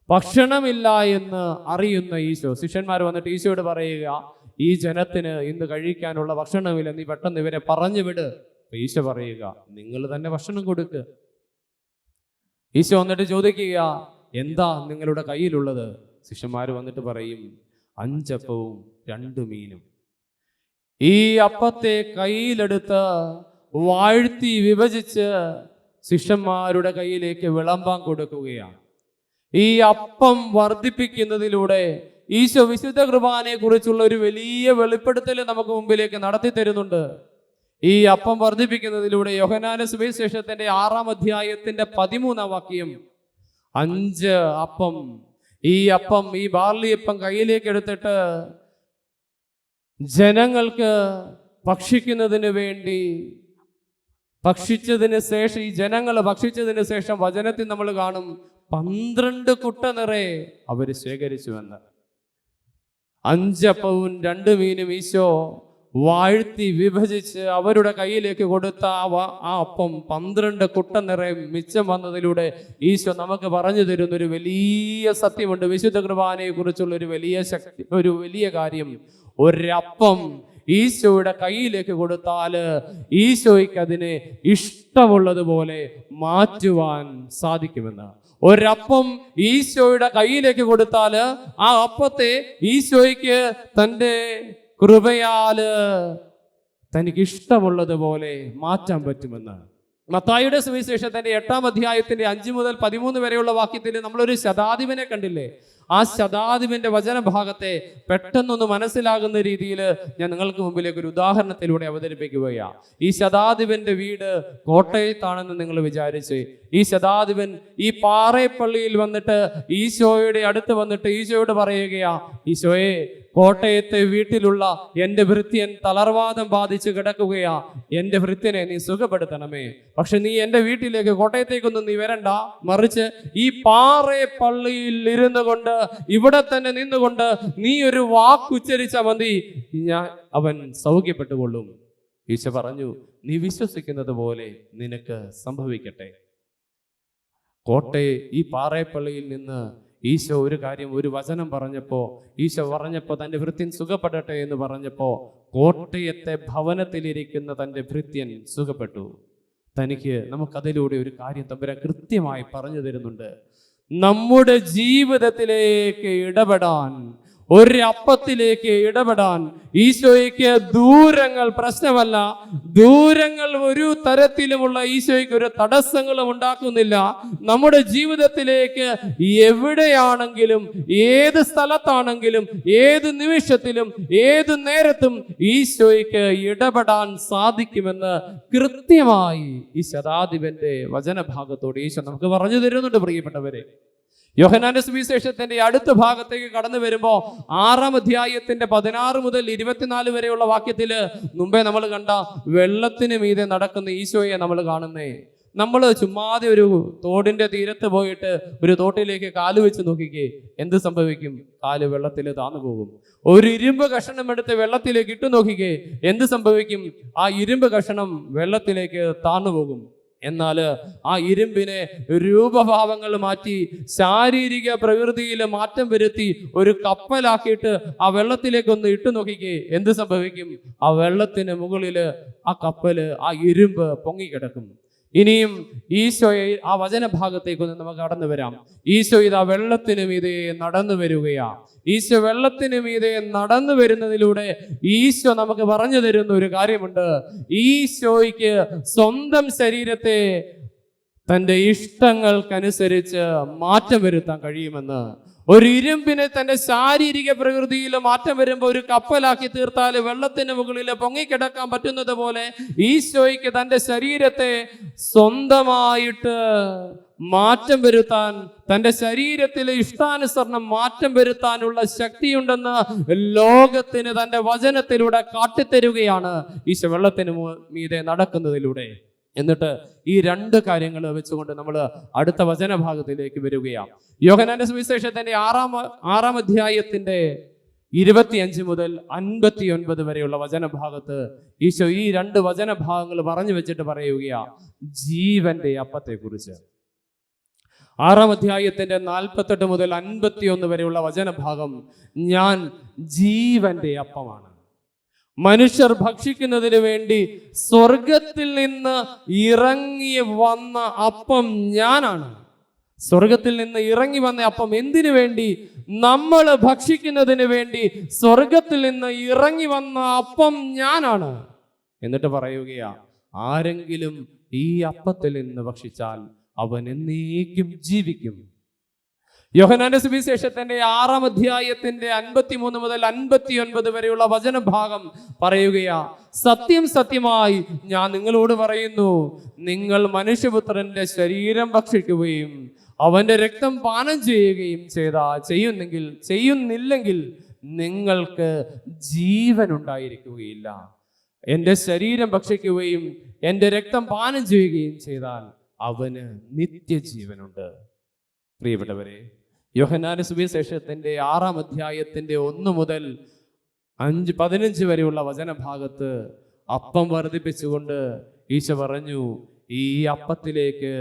ഭക്ഷണമില്ല എന്ന് അറിയുന്ന ഈശോ, ശിഷ്യന്മാർ വന്നിട്ട് ഈശോയോട് പറയുക, ഈ ജനത്തിന് ഇന്ന് കഴിക്കാനുള്ള ഭക്ഷണമില്ല, നീ പെട്ടെന്ന് ഇവരെ പറഞ്ഞു വിട്. ഈശോ പറയുക, നിങ്ങൾ തന്നെ ഭക്ഷണം കൊടുക്കുക. ഈശോ വന്നിട്ട് ചോദിക്കുക, എന്താ നിങ്ങളുടെ കയ്യിലുള്ളത്? ശിഷ്യന്മാർ വന്നിട്ട് പറയും, 5 അപ്പവും 2 മീനും. ഈ അപ്പത്തെ കയ്യിലെടുത്ത് വാഴ്ത്തി വിഭജിച്ച് ശിഷ്യന്മാരുടെ കയ്യിലേക്ക് വിളമ്പാൻ കൊടുക്കുകയാണ്. ഈ അപ്പം വർദ്ധിപ്പിക്കുന്നതിലൂടെ ഈശോ വിശുദ്ധ കുർബാനയെ കുറിച്ചുള്ള ഒരു വലിയ വെളിപ്പെടുത്തൽ നമുക്ക് മുമ്പിലേക്ക് നടത്തി തരുന്നുണ്ട്. ഈ അപ്പം വർദ്ധിപ്പിക്കുന്നതിലൂടെ യോഹന്നാന്റെ സുവിശേഷത്തിന്റെ 6-ാം അധ്യായത്തിന്റെ 13-ാം വാക്യം, 5 അപ്പം, ഈ ബാർലിയപ്പം കയ്യിലേക്ക് എടുത്തിട്ട് ജനങ്ങൾക്ക് ഭക്ഷിക്കുന്നതിന് വേണ്ടി ഭക്ഷിച്ചതിന് ശേഷം, ഈ ജനങ്ങൾ ഭക്ഷിച്ചതിന് ശേഷം വചനത്തിൽ നമ്മൾ കാണും 12 കുട്ട നിറയെ അവർ ശേഖരിച്ചുവെന്ന്. 5 അപ്പവും 2 മീനും ഈശോ വാഴ്ത്തി വിഭജിച്ച് അവരുടെ കയ്യിലേക്ക് കൊടുത്ത ആ അപ്പം 12 കുട്ട നിറയെ മിച്ചം വന്നതിലൂടെ ഈശോ നമുക്ക് പറഞ്ഞു തരുന്ന ഒരു വലിയ സത്യമുണ്ട്. വിശുദ്ധ കുർബാനയെ കുറിച്ചുള്ള ഒരു വലിയ ശക്തി, ഒരു വലിയ കാര്യം. ഒരപ്പം ഈശോയുടെ കയ്യിലേക്ക് കൊടുത്താൽ ഈശോയ്ക്ക് അതിനെ ഇഷ്ടമുള്ളതുപോലെ മാറ്റുവാൻ സാധിക്കുമെന്ന്. ഒരപ്പം ഈശോയുടെ കയ്യിലേക്ക് കൊടുത്താൽ ആ അപ്പത്തെ ഈശോയ്ക്ക് തൻ്റെ കൃപയാല് തനിക്ക് ഇഷ്ടമുള്ളതുപോലെ മാറ്റാൻ പറ്റുമെന്ന്. മത്തായിയുടെ സുവിശേഷത്തിന്റെ 8-ാം അധ്യായത്തിന്റെ 5 മുതൽ 13 വരെയുള്ള വാക്യത്തിൽ നമ്മളൊരു ശതാധിപനെ കണ്ടില്ലേ? ആ ശതാധിപന്റെ വചനഭാഗത്തെ പെട്ടെന്നൊന്ന് മനസ്സിലാകുന്ന രീതിയിൽ ഞാൻ നിങ്ങൾക്ക് മുമ്പിലേക്ക് ഒരു ഉദാഹരണത്തിലൂടെ അവതരിപ്പിക്കുകയാണ്. ഈ ശതാധിപന്റെ വീട് കോട്ടയത്താണെന്ന് നിങ്ങൾ വിചാരിച്ച് ഈ ശതാധിപൻ ഈ പാറേപ്പള്ളിയിൽ വന്നിട്ട് ഈശോയുടെ അടുത്ത് വന്നിട്ട് ഈശോയോട് പറയുകയാ, ഈശോയെ, കോട്ടയത്തെ വീട്ടിലുള്ള എൻ്റെ ഭൃത്യൻ തളർവാദം ബാധിച്ച് കിടക്കുകയാ, എൻ്റെ ഭൃത്യനെ നീ സുഖപ്പെടുത്തണമേ. പക്ഷെ നീ എൻ്റെ വീട്ടിലേക്ക് കോട്ടയത്തേക്കൊന്നും നീ വരണ്ട, മറിച്ച് ഈ പാറേപ്പള്ളിയിൽ ഇരുന്നു കൊണ്ട് ഇവിടെ തന്നെ നിന്നുകൊണ്ട് നീ ഒരു വാക്കുച്ചരിച്ച മതി, അവൻ സൗഖ്യപ്പെട്ടുകൊള്ളും. ഈശോ പറഞ്ഞു, നീ വിശ്വസിക്കുന്നത് പോലെ നിനക്ക് സംഭവിക്കട്ടെ. ഈ പാറേപ്പള്ളിയിൽ നിന്ന് ഈശോ ഒരു വചനം പറഞ്ഞപ്പോൾ, ഈശോ പറഞ്ഞപ്പോൾ തൻ്റെ ഭൃത്യൻ സുഖപ്പെടട്ടെ എന്ന് പറഞ്ഞപ്പോൾ കോട്ടയത്തെ ഭവനത്തിലിരിക്കുന്ന തൻ്റെ ഭൃത്യൻ സുഖപ്പെട്ടു. നമുക്കതിലൂടെ ഒരു കാര്യം തമ്പുരാൻ കൃത്യമായി പറഞ്ഞു തരുന്നുണ്ട്. നമ്മുടെ ജീവിതത്തിലേക്ക് ഇടപെടാൻ, ഒരപ്പത്തിലേക്ക് ഇടപെടാൻ ഈശോയ്ക്ക് ദൂരങ്ങൾ പ്രശ്നമല്ല. ദൂരങ്ങൾ ഒരു തരത്തിലുമുള്ള ഈശോയ്ക്ക് ഒരു തടസ്സങ്ങളും ഉണ്ടാക്കുന്നില്ല. നമ്മുടെ ജീവിതത്തിലേക്ക് എവിടെയാണെങ്കിലും, ഏത് സ്ഥലത്താണെങ്കിലും, ഏത് നിമിഷത്തിലും, ഏത് നേരത്തും ഈശോയ്ക്ക് ഇടപെടാൻ സാധിക്കുമെന്ന് കൃത്യമായി ഈ ശതാധിപന്റെ വചനഭാഗത്തോട് ഈശോ നമുക്ക് പറഞ്ഞു തരുന്നുണ്ട്. പ്രിയപ്പെട്ടവരെ, യോഹന്നാന്റെ സുവിശേഷത്തിന്റെ അടുത്ത ഭാഗത്തേക്ക് കടന്നു വരുമ്പോൾ 6-ാം അധ്യായത്തിന്റെ 16 മുതൽ 24 വരെയുള്ള വാക്യത്തില് മുമ്പേ നമ്മൾ കണ്ട വെള്ളത്തിന് മീതെ നടക്കുന്ന ഈശോയെ നമ്മൾ കാണുന്നേ. നമ്മൾ ചുമ്മാതെ ഒരു തോടിന്റെ തീരത്ത് പോയിട്ട് ഒരു തോട്ടിലേക്ക് കാല് വെച്ച് നോക്കിക്കേ, എന്ത് സംഭവിക്കും? കാല് വെള്ളത്തിൽ താന്നു പോകും. ഒരു ഇരുമ്പ് കഷണം എടുത്ത് വെള്ളത്തിലേക്ക് ഇട്ടു നോക്കിക്കേ, എന്ത് സംഭവിക്കും? ആ ഇരുമ്പ് കഷണം വെള്ളത്തിലേക്ക് താന്നു പോകും. എന്നാൽ ആ ഇരുമ്പിനെ രൂപഭാവങ്ങൾ മാറ്റി ശാരീരിക പ്രകൃതിയിൽ മാറ്റം വരുത്തി ഒരു കപ്പലാക്കിയിട്ട് ആ വെള്ളത്തിലേക്കൊന്ന് ഇട്ടു നോക്കിക്കേ, എന്ത് സംഭവിക്കും? ആ വെള്ളത്തിന് മുകളിൽ ആ കപ്പല്, ആ ഇരുമ്പ് പൊങ്ങിക്കിടക്കും. ഇനിയും ഈശോയെ ആ വചനഭാഗത്തേക്കൊന്ന് നമുക്ക് കടന്നു വരാം. ഈശോ ഇതാ വെള്ളത്തിന് മീതെ നടന്നു വരികയാ. ഈശോ വെള്ളത്തിന് മീതെ നടന്നു വരുന്നതിലൂടെ ഈശോ നമുക്ക് പറഞ്ഞു തരുന്ന ഒരു കാര്യമുണ്ട്. ഈശോയ്ക്ക് സ്വന്തം ശരീരത്തെ തൻ്റെ ഇഷ്ടങ്ങൾക്കനുസരിച്ച് മാറ്റം വരുത്താൻ കഴിയുമെന്ന്. ഒരു ഇരുമ്പിനെ തൻ്റെ ശാരീരിക പ്രകൃതിയിൽ മാറ്റം വരുമ്പോൾ ഒരു കപ്പലാക്കി തീർത്താൽ വെള്ളത്തിന് മുകളിൽ പൊങ്ങിക്കിടക്കാൻ പറ്റുന്നത് പോലെ ഈശോയ്ക്ക് തൻ്റെ ശരീരത്തെ സ്വന്തമായിട്ട് മാറ്റം വരുത്താൻ, തൻ്റെ ശരീരത്തിലെ ഇഷ്ടാനുസരണം മാറ്റം വരുത്താനുള്ള ശക്തിയുണ്ടെന്ന് ലോകത്തിന് തൻ്റെ വചനത്തിലൂടെ കാട്ടിത്തരുകയാണ് ഈശോ വെള്ളത്തിന് മീതെ നടക്കുന്നതിലൂടെ. എന്നിട്ട് ഈ 2 കാര്യങ്ങൾ വെച്ചുകൊണ്ട് നമ്മൾ അടുത്ത വചനഭാഗത്തിലേക്ക് വരികയാണ്. യോഹന്നാന്റെ സുവിശേഷത്തിന്റെ 6-ാം അധ്യായത്തിന്റെ 25 മുതൽ 59 വരെയുള്ള വചനഭാഗത്ത് ഈശോ ഈ 2 വചനഭാഗങ്ങൾ പറഞ്ഞു വെച്ചിട്ട് പറയുകയാ ജീവന്റെ അപ്പത്തെ കുറിച്ച്. 6-ാം അധ്യായത്തിന്റെ 48 മുതൽ 51 വരെയുള്ള വചനഭാഗം, ഞാൻ ജീവന്റെ അപ്പമാണ്, മനുഷ്യർ ഭക്ഷിക്കുന്നതിന് വേണ്ടി സ്വർഗത്തിൽ നിന്ന് ഇറങ്ങി വന്ന അപ്പം ഞാനാണ്. സ്വർഗത്തിൽ നിന്ന് ഇറങ്ങി വന്ന അപ്പം എന്തിനു വേണ്ടി? നമ്മൾ ഭക്ഷിക്കുന്നതിന് വേണ്ടി സ്വർഗത്തിൽ നിന്ന് ഇറങ്ങി വന്ന അപ്പം ഞാനാണ്. എന്നിട്ട് പറയുകയാ, ആരെങ്കിലും ഈ അപ്പത്തിൽ നിന്ന് ഭക്ഷിച്ചാൽ അവൻ എന്നേക്കും ജീവിക്കും. യോഹന്നാന്റെ സുവിശേഷത്തിന്റെ 6-ാം അധ്യായത്തിന്റെ 53 മുതൽ 59 വരെയുള്ള വചനഭാഗം പറയുകയാ, സത്യം സത്യമായി ഞാൻ നിങ്ങളോട് പറയുന്നു, നിങ്ങൾ മനുഷ്യപുത്രന്റെ ശരീരം ഭക്ഷിക്കുകയും അവന്റെ രക്തം പാനം ചെയ്യുകയും ചെയ്യുന്നില്ലെങ്കിൽ നിങ്ങൾക്ക് ജീവൻ ഉണ്ടായിരിക്കുകയില്ല. എൻ്റെ ശരീരം ഭക്ഷിക്കുകയും എൻ്റെ രക്തം പാനം ചെയ്യുകയും ചെയ്താൽ അവന് നിത്യജീവനുണ്ട്. പ്രിയപ്പെട്ടവരെ, യോഹന്നാന്റെ സുവിശേഷത്തിന്റെ 6-ാം അധ്യായത്തിന്റെ 1 മുതൽ 15 വരെയുള്ള വചനഭാഗത്ത് അപ്പം വർദ്ധിപ്പിച്ചുകൊണ്ട് ഈശോ പറഞ്ഞു, ഈ അപ്പത്തിലേക്ക്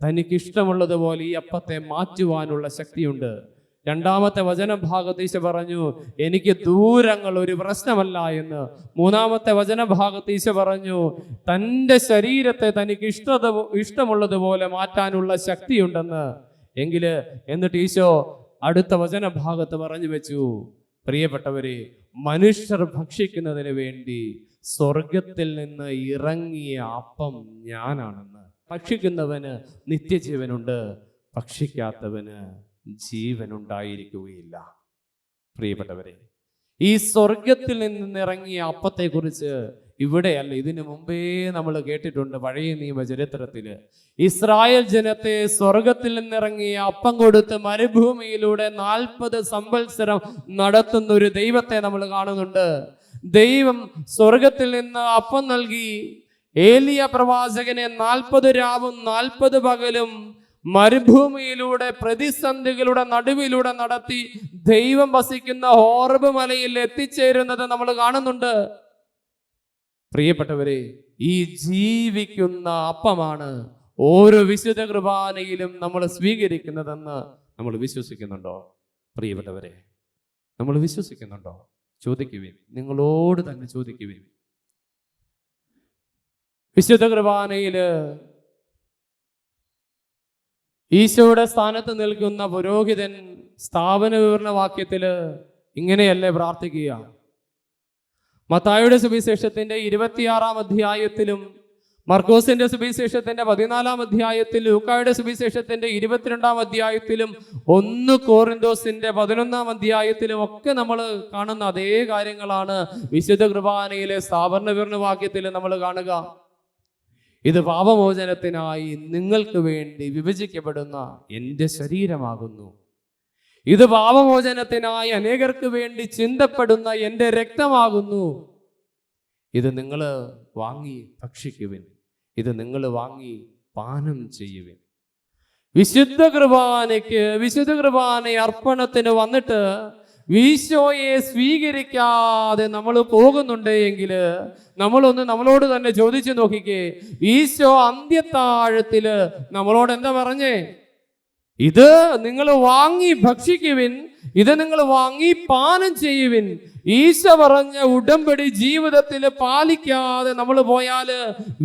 തനിക്കിഷ്ടമുള്ളതുപോലെ ഈ അപ്പത്തെ മാറ്റുവാനുള്ള ശക്തിയുണ്ട്. രണ്ടാമത്തെ വചനഭാഗത്ത് ഈശോ പറഞ്ഞു, എനിക്ക് ദൂരങ്ങൾ ഒരു പ്രശ്നമല്ല എന്ന്. മൂന്നാമത്തെ വചനഭാഗത്ത് ഈശോ പറഞ്ഞു, തൻ്റെ ശരീരത്തെ തനിക്ക് ഇഷ്ടമുള്ളതുപോലെ മാറ്റാനുള്ള ശക്തിയുണ്ടെന്ന്. എന്നിട്ട് ഈശോ അടുത്ത വചനഭാഗത്ത് പറഞ്ഞു വെച്ചു, പ്രിയപ്പെട്ടവരെ, മനുഷ്യർ ഭക്ഷിക്കുന്നതിന് വേണ്ടി സ്വർഗത്തിൽ നിന്ന് ഇറങ്ങിയ അപ്പം ഞാനാണെന്ന്. ഭക്ഷിക്കുന്നവന് നിത്യജീവനുണ്ട്, ഭക്ഷിക്കാത്തവന് ജീവനുണ്ടായിരിക്കുകയില്ല. പ്രിയപ്പെട്ടവരെ, ഈ സ്വർഗത്തിൽ നിന്നിറങ്ങിയ അപ്പത്തെക്കുറിച്ച് ഇവിടെയല്ല, ഇതിനു മുമ്പേ നമ്മൾ കേട്ടിട്ടുണ്ട്. പഴയ നിയമ ചരിത്രത്തില് ഇസ്രായേൽ ജനത്തെ സ്വർഗത്തിൽ നിന്നിറങ്ങിയ അപ്പം കൊടുത്ത് മരുഭൂമിയിലൂടെ 40 സംവത്സരം നടത്തുന്ന ഒരു ദൈവത്തെ നമ്മൾ കാണുന്നുണ്ട്. ദൈവം സ്വർഗത്തിൽ നിന്ന് അപ്പം നൽകി ഏലിയ പ്രവാചകനെ 40 രാവും 40 പകലും മരുഭൂമിയിലൂടെ പ്രതിസന്ധികളുടെ നടുവിലൂടെ നടത്തി ദൈവം വസിക്കുന്ന ഹോറബ് മലയിൽ എത്തിച്ചേരുന്നത് നമ്മൾ കാണുന്നുണ്ട്. പ്രിയപ്പെട്ടവരെ, ഈ ജീവിക്കുന്ന അപ്പമാണ് ഓരോ വിശുദ്ധ കുർബാനയിലും നമ്മൾ സ്വീകരിക്കുന്നതെന്ന് നമ്മൾ വിശ്വസിക്കുന്നുണ്ടോ? പ്രിയപ്പെട്ടവരെ, നമ്മൾ വിശ്വസിക്കുന്നുണ്ടോ? ചോദിക്കുവിൻ, നിങ്ങളോട് തന്നെ ചോദിക്കുവിൻ. വിശുദ്ധ കുർബാനയില് ഈശോയുടെ സ്ഥാനത്ത് നിൽക്കുന്ന പുരോഹിതൻ സ്ഥാപന വിവരണ വാക്യത്തില് ഇങ്ങനെയല്ലേ പ്രാർത്ഥിക്കുക? മത്തായിയുടെ സുവിശേഷത്തിന്റെ 26-ാം അധ്യായത്തിലും മർക്കോസിന്റെ സുവിശേഷത്തിന്റെ 14-ാം അധ്യായത്തിലും ലൂക്കായുടെ സുവിശേഷത്തിന്റെ 22-ാം അധ്യായത്തിലും 1 കോറിന്തോസിന്റെ 11-ാം അധ്യായത്തിലും ഒക്കെ നമ്മൾ കാണുന്ന അതേ കാര്യങ്ങളാണ് വിശുദ്ധ കുർബാനയിലെ സ്ഥാപന വിവരണ വാക്യത്തിൽ നമ്മൾ കാണുക. ഇത് പാപമോചനത്തിനായി നിങ്ങൾക്ക് വേണ്ടി വിഭജിക്കപ്പെടുന്ന എൻ്റെ ശരീരമാകുന്നു. ഇത് പാപമോചനത്തിനായി അനേകർക്ക് വേണ്ടി ചിന്തപ്പെടുന്ന എൻ്റെ രക്തമാകുന്നു. ഇത് നിങ്ങൾ വാങ്ങി ഭക്ഷിക്കുവിൻ, ഇത് നിങ്ങൾ വാങ്ങി പാനം ചെയ്യുവിൻ. വിശുദ്ധ കുർബാന അർപ്പണത്തിന് വന്നിട്ട് ഈശോയെ സ്വീകരിക്കാതെ നമ്മൾ പോകുന്നുണ്ടെങ്കിൽ നമ്മളോട് തന്നെ ചോദിച്ചു നോക്കിക്കേ. ഈശോ അന്ത്യത്താഴത്തില് നമ്മളോട് എന്താ പറഞ്ഞേ? ഇത് നിങ്ങൾ വാങ്ങി ഭക്ഷിക്കുവിൻ, ഇത് നിങ്ങൾ വാങ്ങി പാനം ചെയ്യുവിൻ. ഈശോ പറഞ്ഞ ഉടമ്പടി ജീവിതത്തിൽ പാലിക്കാതെ നമ്മൾ പോയാല്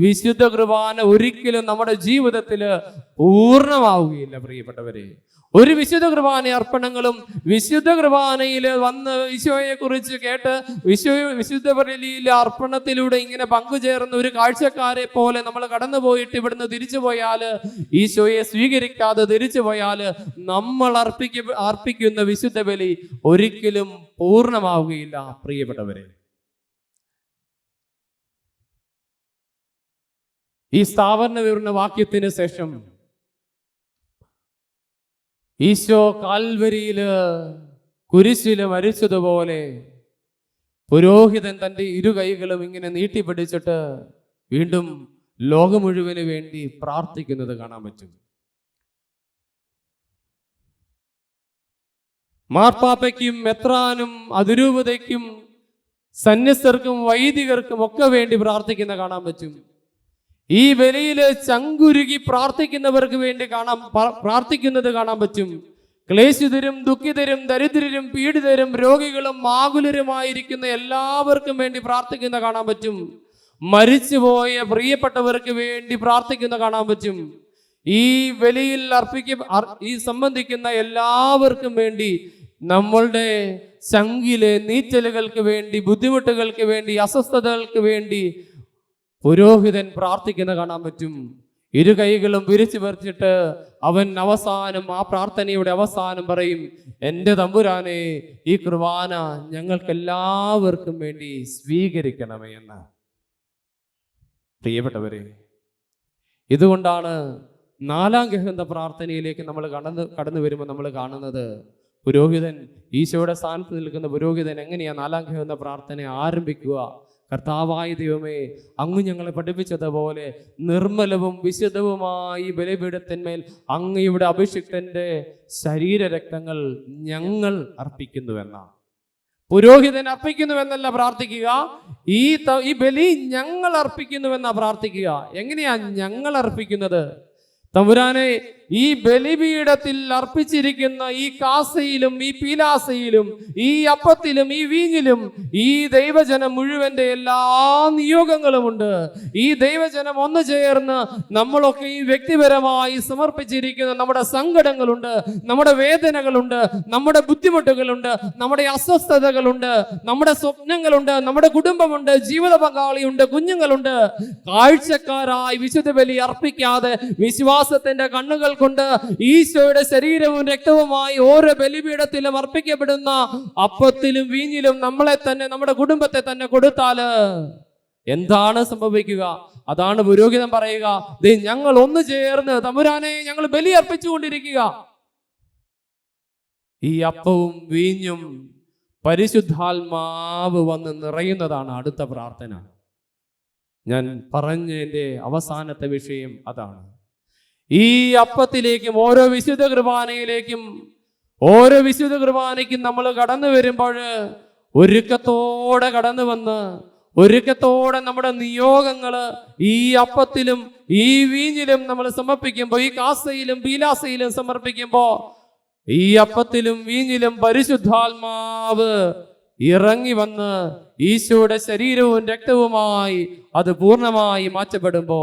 വിശുദ്ധ കുർബാന ഒരിക്കലും നമ്മുടെ ജീവിതത്തില് പൂർണ്ണമാവുകയില്ല. പ്രിയപ്പെട്ടവരെ, ഒരു വിശുദ്ധ കുർബാന അർപ്പണങ്ങളും വിശുദ്ധ കുർബാനയിൽ വന്ന് ഈശോയെ കുറിച്ച് കേട്ട് വിശുദ്ധ ബലിയിലെ അർപ്പണത്തിലൂടെ ഇങ്ങനെ പങ്കുചേർന്ന ഒരു കാഴ്ചക്കാരെ പോലെ നമ്മൾ കടന്നുപോയിട്ട് ഇവിടുന്ന് തിരിച്ചു പോയാല്, ഈശോയെ സ്വീകരിക്കാതെ തിരിച്ചു പോയാല് നമ്മൾ അർപ്പിക്കുന്ന വിശുദ്ധ ബലി ഒരിക്കലും പൂർണ്ണമാവുകയില്ല. പ്രിയപ്പെട്ടവരെ, ഈ സ്ഥാപന വിവരണ വാക്യത്തിന് ശേഷം ഈശോ കാൽവരിയില് കുരിശില് മരിച്ചതുപോലെ പുരോഹിതൻ തൻ്റെ 2 കൈകളും ഇങ്ങനെ നീട്ടിപ്പിടിച്ചിട്ട് വീണ്ടും ലോകം മുഴുവന് വേണ്ടി പ്രാർത്ഥിക്കുന്നത് കാണാൻ പറ്റും. മാർപ്പാപ്പയ്ക്കും മെത്രാനും അതിരൂപതയ്ക്കും സന്യസ്തർക്കും വൈദികർക്കും ഒക്കെ വേണ്ടി പ്രാർത്ഥിക്കുന്ന കാണാൻ പറ്റും. ഈ ബലിയില് ചങ്കുരുകി പ്രാർത്ഥിക്കുന്നവർക്ക് വേണ്ടി പ്രാർത്ഥിക്കുന്നത് കാണാൻ പറ്റും. ക്ലേശിതരും ദുഃഖിതരും ദരിദ്രരും പീഡിതരും രോഗികളും ആകുലരുമായിരിക്കുന്ന എല്ലാവർക്കും വേണ്ടി പ്രാർത്ഥിക്കുന്ന കാണാൻ പറ്റും. മരിച്ചുപോയ പ്രിയപ്പെട്ടവർക്ക് വേണ്ടി പ്രാർത്ഥിക്കുന്ന കാണാൻ പറ്റും. ഈ ബലിയിൽ സംബന്ധിക്കുന്ന എല്ലാവർക്കും വേണ്ടി, നമ്മളുടെ ചങ്കിലെ നീറ്റലുകൾക്ക് വേണ്ടി, ബുദ്ധിമുട്ടുകൾക്ക് വേണ്ടി, അസ്വസ്ഥതകൾക്ക് വേണ്ടി പുരോഹിതൻ പ്രാർത്ഥിക്കുന്ന കാണാൻ പറ്റും. 2 കൈകളും വിരിച്ചു പറിച്ചിട്ട് അവൻ അവസാനം, ആ പ്രാർത്ഥനയുടെ അവസാനം പറയും, എൻ്റെ തമ്പുരാനെ, ഈ കുർബാന ഞങ്ങൾക്ക് എല്ലാവർക്കും വേണ്ടി സ്വീകരിക്കണമേ എന്ന്. പ്രിയപ്പെട്ടവരെ, ഇതുകൊണ്ടാണ് 4-ാം ഗഹന്ത പ്രാർത്ഥനയിലേക്ക് നമ്മൾ കടന്നു വരുമ്പോൾ നമ്മൾ കാണുന്നത്, പുരോഹിതൻ, ഈശോയുടെ സ്ഥാനത്ത് നിൽക്കുന്ന പുരോഹിതൻ എങ്ങനെയാ 4-ാം ഗഹന്ത പ്രാർത്ഥന ആരംഭിക്കുക? കർത്താവായ ദൈവമേ, അങ്ങ് ഞങ്ങളെ പഠിപ്പിച്ചതുപോലെ നിർമ്മലവും വിശുദ്ധവുമായി ബലിപീഠത്തിന്മേൽ അങ്ങയുടെ അഭിഷിക്തന്റെ ശരീരരക്തങ്ങൾ ഞങ്ങൾ അർപ്പിക്കുന്നുവെന്നാണ്. പുരോഹിതൻ അർപ്പിക്കുന്നുവെന്നല്ല പ്രാർത്ഥിക്കുക, ഈ ബലി ഞങ്ങൾ അർപ്പിക്കുന്നുവെന്നാ പ്രാർത്ഥിക്കുക. എങ്ങനെയാ ഞങ്ങൾ അർപ്പിക്കുന്നത്? തമ്പുരാനെ, ഈ ബലിപീഠത്തിൽ അർപ്പിച്ചിരിക്കുന്ന ഈ കാസയിലും ഈ പീലാസയിലും ഈ അപ്പത്തിലും ഈ വീഞ്ഞിലും ഈ ദൈവജനം മുഴുവന്റെ എല്ലാ നിയോഗങ്ങളുമുണ്ട്. ഈ ദൈവജനം ഒന്ന് ചേർന്ന് നമ്മളൊക്കെ ഈ വ്യക്തിപരമായി സമർപ്പിച്ചിരിക്കുന്ന നമ്മുടെ സങ്കടങ്ങളുണ്ട്, നമ്മുടെ വേദനകളുണ്ട്, നമ്മുടെ ബുദ്ധിമുട്ടുകളുണ്ട്, നമ്മുടെ അസ്വസ്ഥതകളുണ്ട്, നമ്മുടെ സ്വപ്നങ്ങളുണ്ട്, നമ്മുടെ കുടുംബമുണ്ട്, ജീവിത പങ്കാളിയുണ്ട്, കുഞ്ഞുങ്ങളുണ്ട്. കാഴ്ചക്കാരായി വിശുദ്ധ ബലി അർപ്പിക്കാതെ വിശ്വാസത്തിന്റെ കണ്ണുകൾ കൊണ്ട് ഈശോയുടെ ശരീരവും രക്തവുമായി ഓരോ ബലിപീഠത്തിലും അർപ്പിക്കപ്പെടുന്ന അപ്പത്തിലും വീഞ്ഞിലും നമ്മളെ തന്നെ, നമ്മുടെ കുടുംബത്തെ തന്നെ കൊടുത്താല് എന്താണ് സംഭവിക്കുക? അതാണ് പുരോഹിതൻ പറയുക, ദേ ഞങ്ങൾ ഒന്ന് ചേർന്ന് തമ്പുരാനെ ഞങ്ങൾ ബലി അർപ്പിച്ചുകൊണ്ടിരിക്കുക. ഈ അപ്പവും വീഞ്ഞും പരിശുദ്ധാത്മാവ് വന്ന് നിറയുന്നതാണ് അടുത്ത പ്രാർത്ഥന. ഞാൻ പറഞ്ഞതിന്റെ അവസാനത്തെ വിഷയം അതാണ്. ഈ അപ്പത്തിലേക്കും ഓരോ വിശുദ്ധ കുർബാനയിലേക്കും, ഓരോ വിശുദ്ധ കുർബാനയ്ക്കും നമ്മൾ കടന്നു വരുമ്പോൾ ഒരുക്കത്തോടെ കടന്നു വന്ന്, ഒരുക്കത്തോടെ നമ്മുടെ നിയോഗങ്ങള് ഈ അപ്പത്തിലും ഈ വീഞ്ഞിലും നമ്മൾ സമർപ്പിക്കുമ്പോൾ, ഈ കാസയിലും പീലാസയിലും സമർപ്പിക്കുമ്പോൾ, ഈ അപ്പത്തിലും വീഞ്ഞിലും പരിശുദ്ധാത്മാവ് ഇറങ്ങി വന്ന് ഈശോയുടെ ശരീരവും രക്തവുമായി അത് പൂർണ്ണമായി മാറ്റപ്പെടുമ്പോ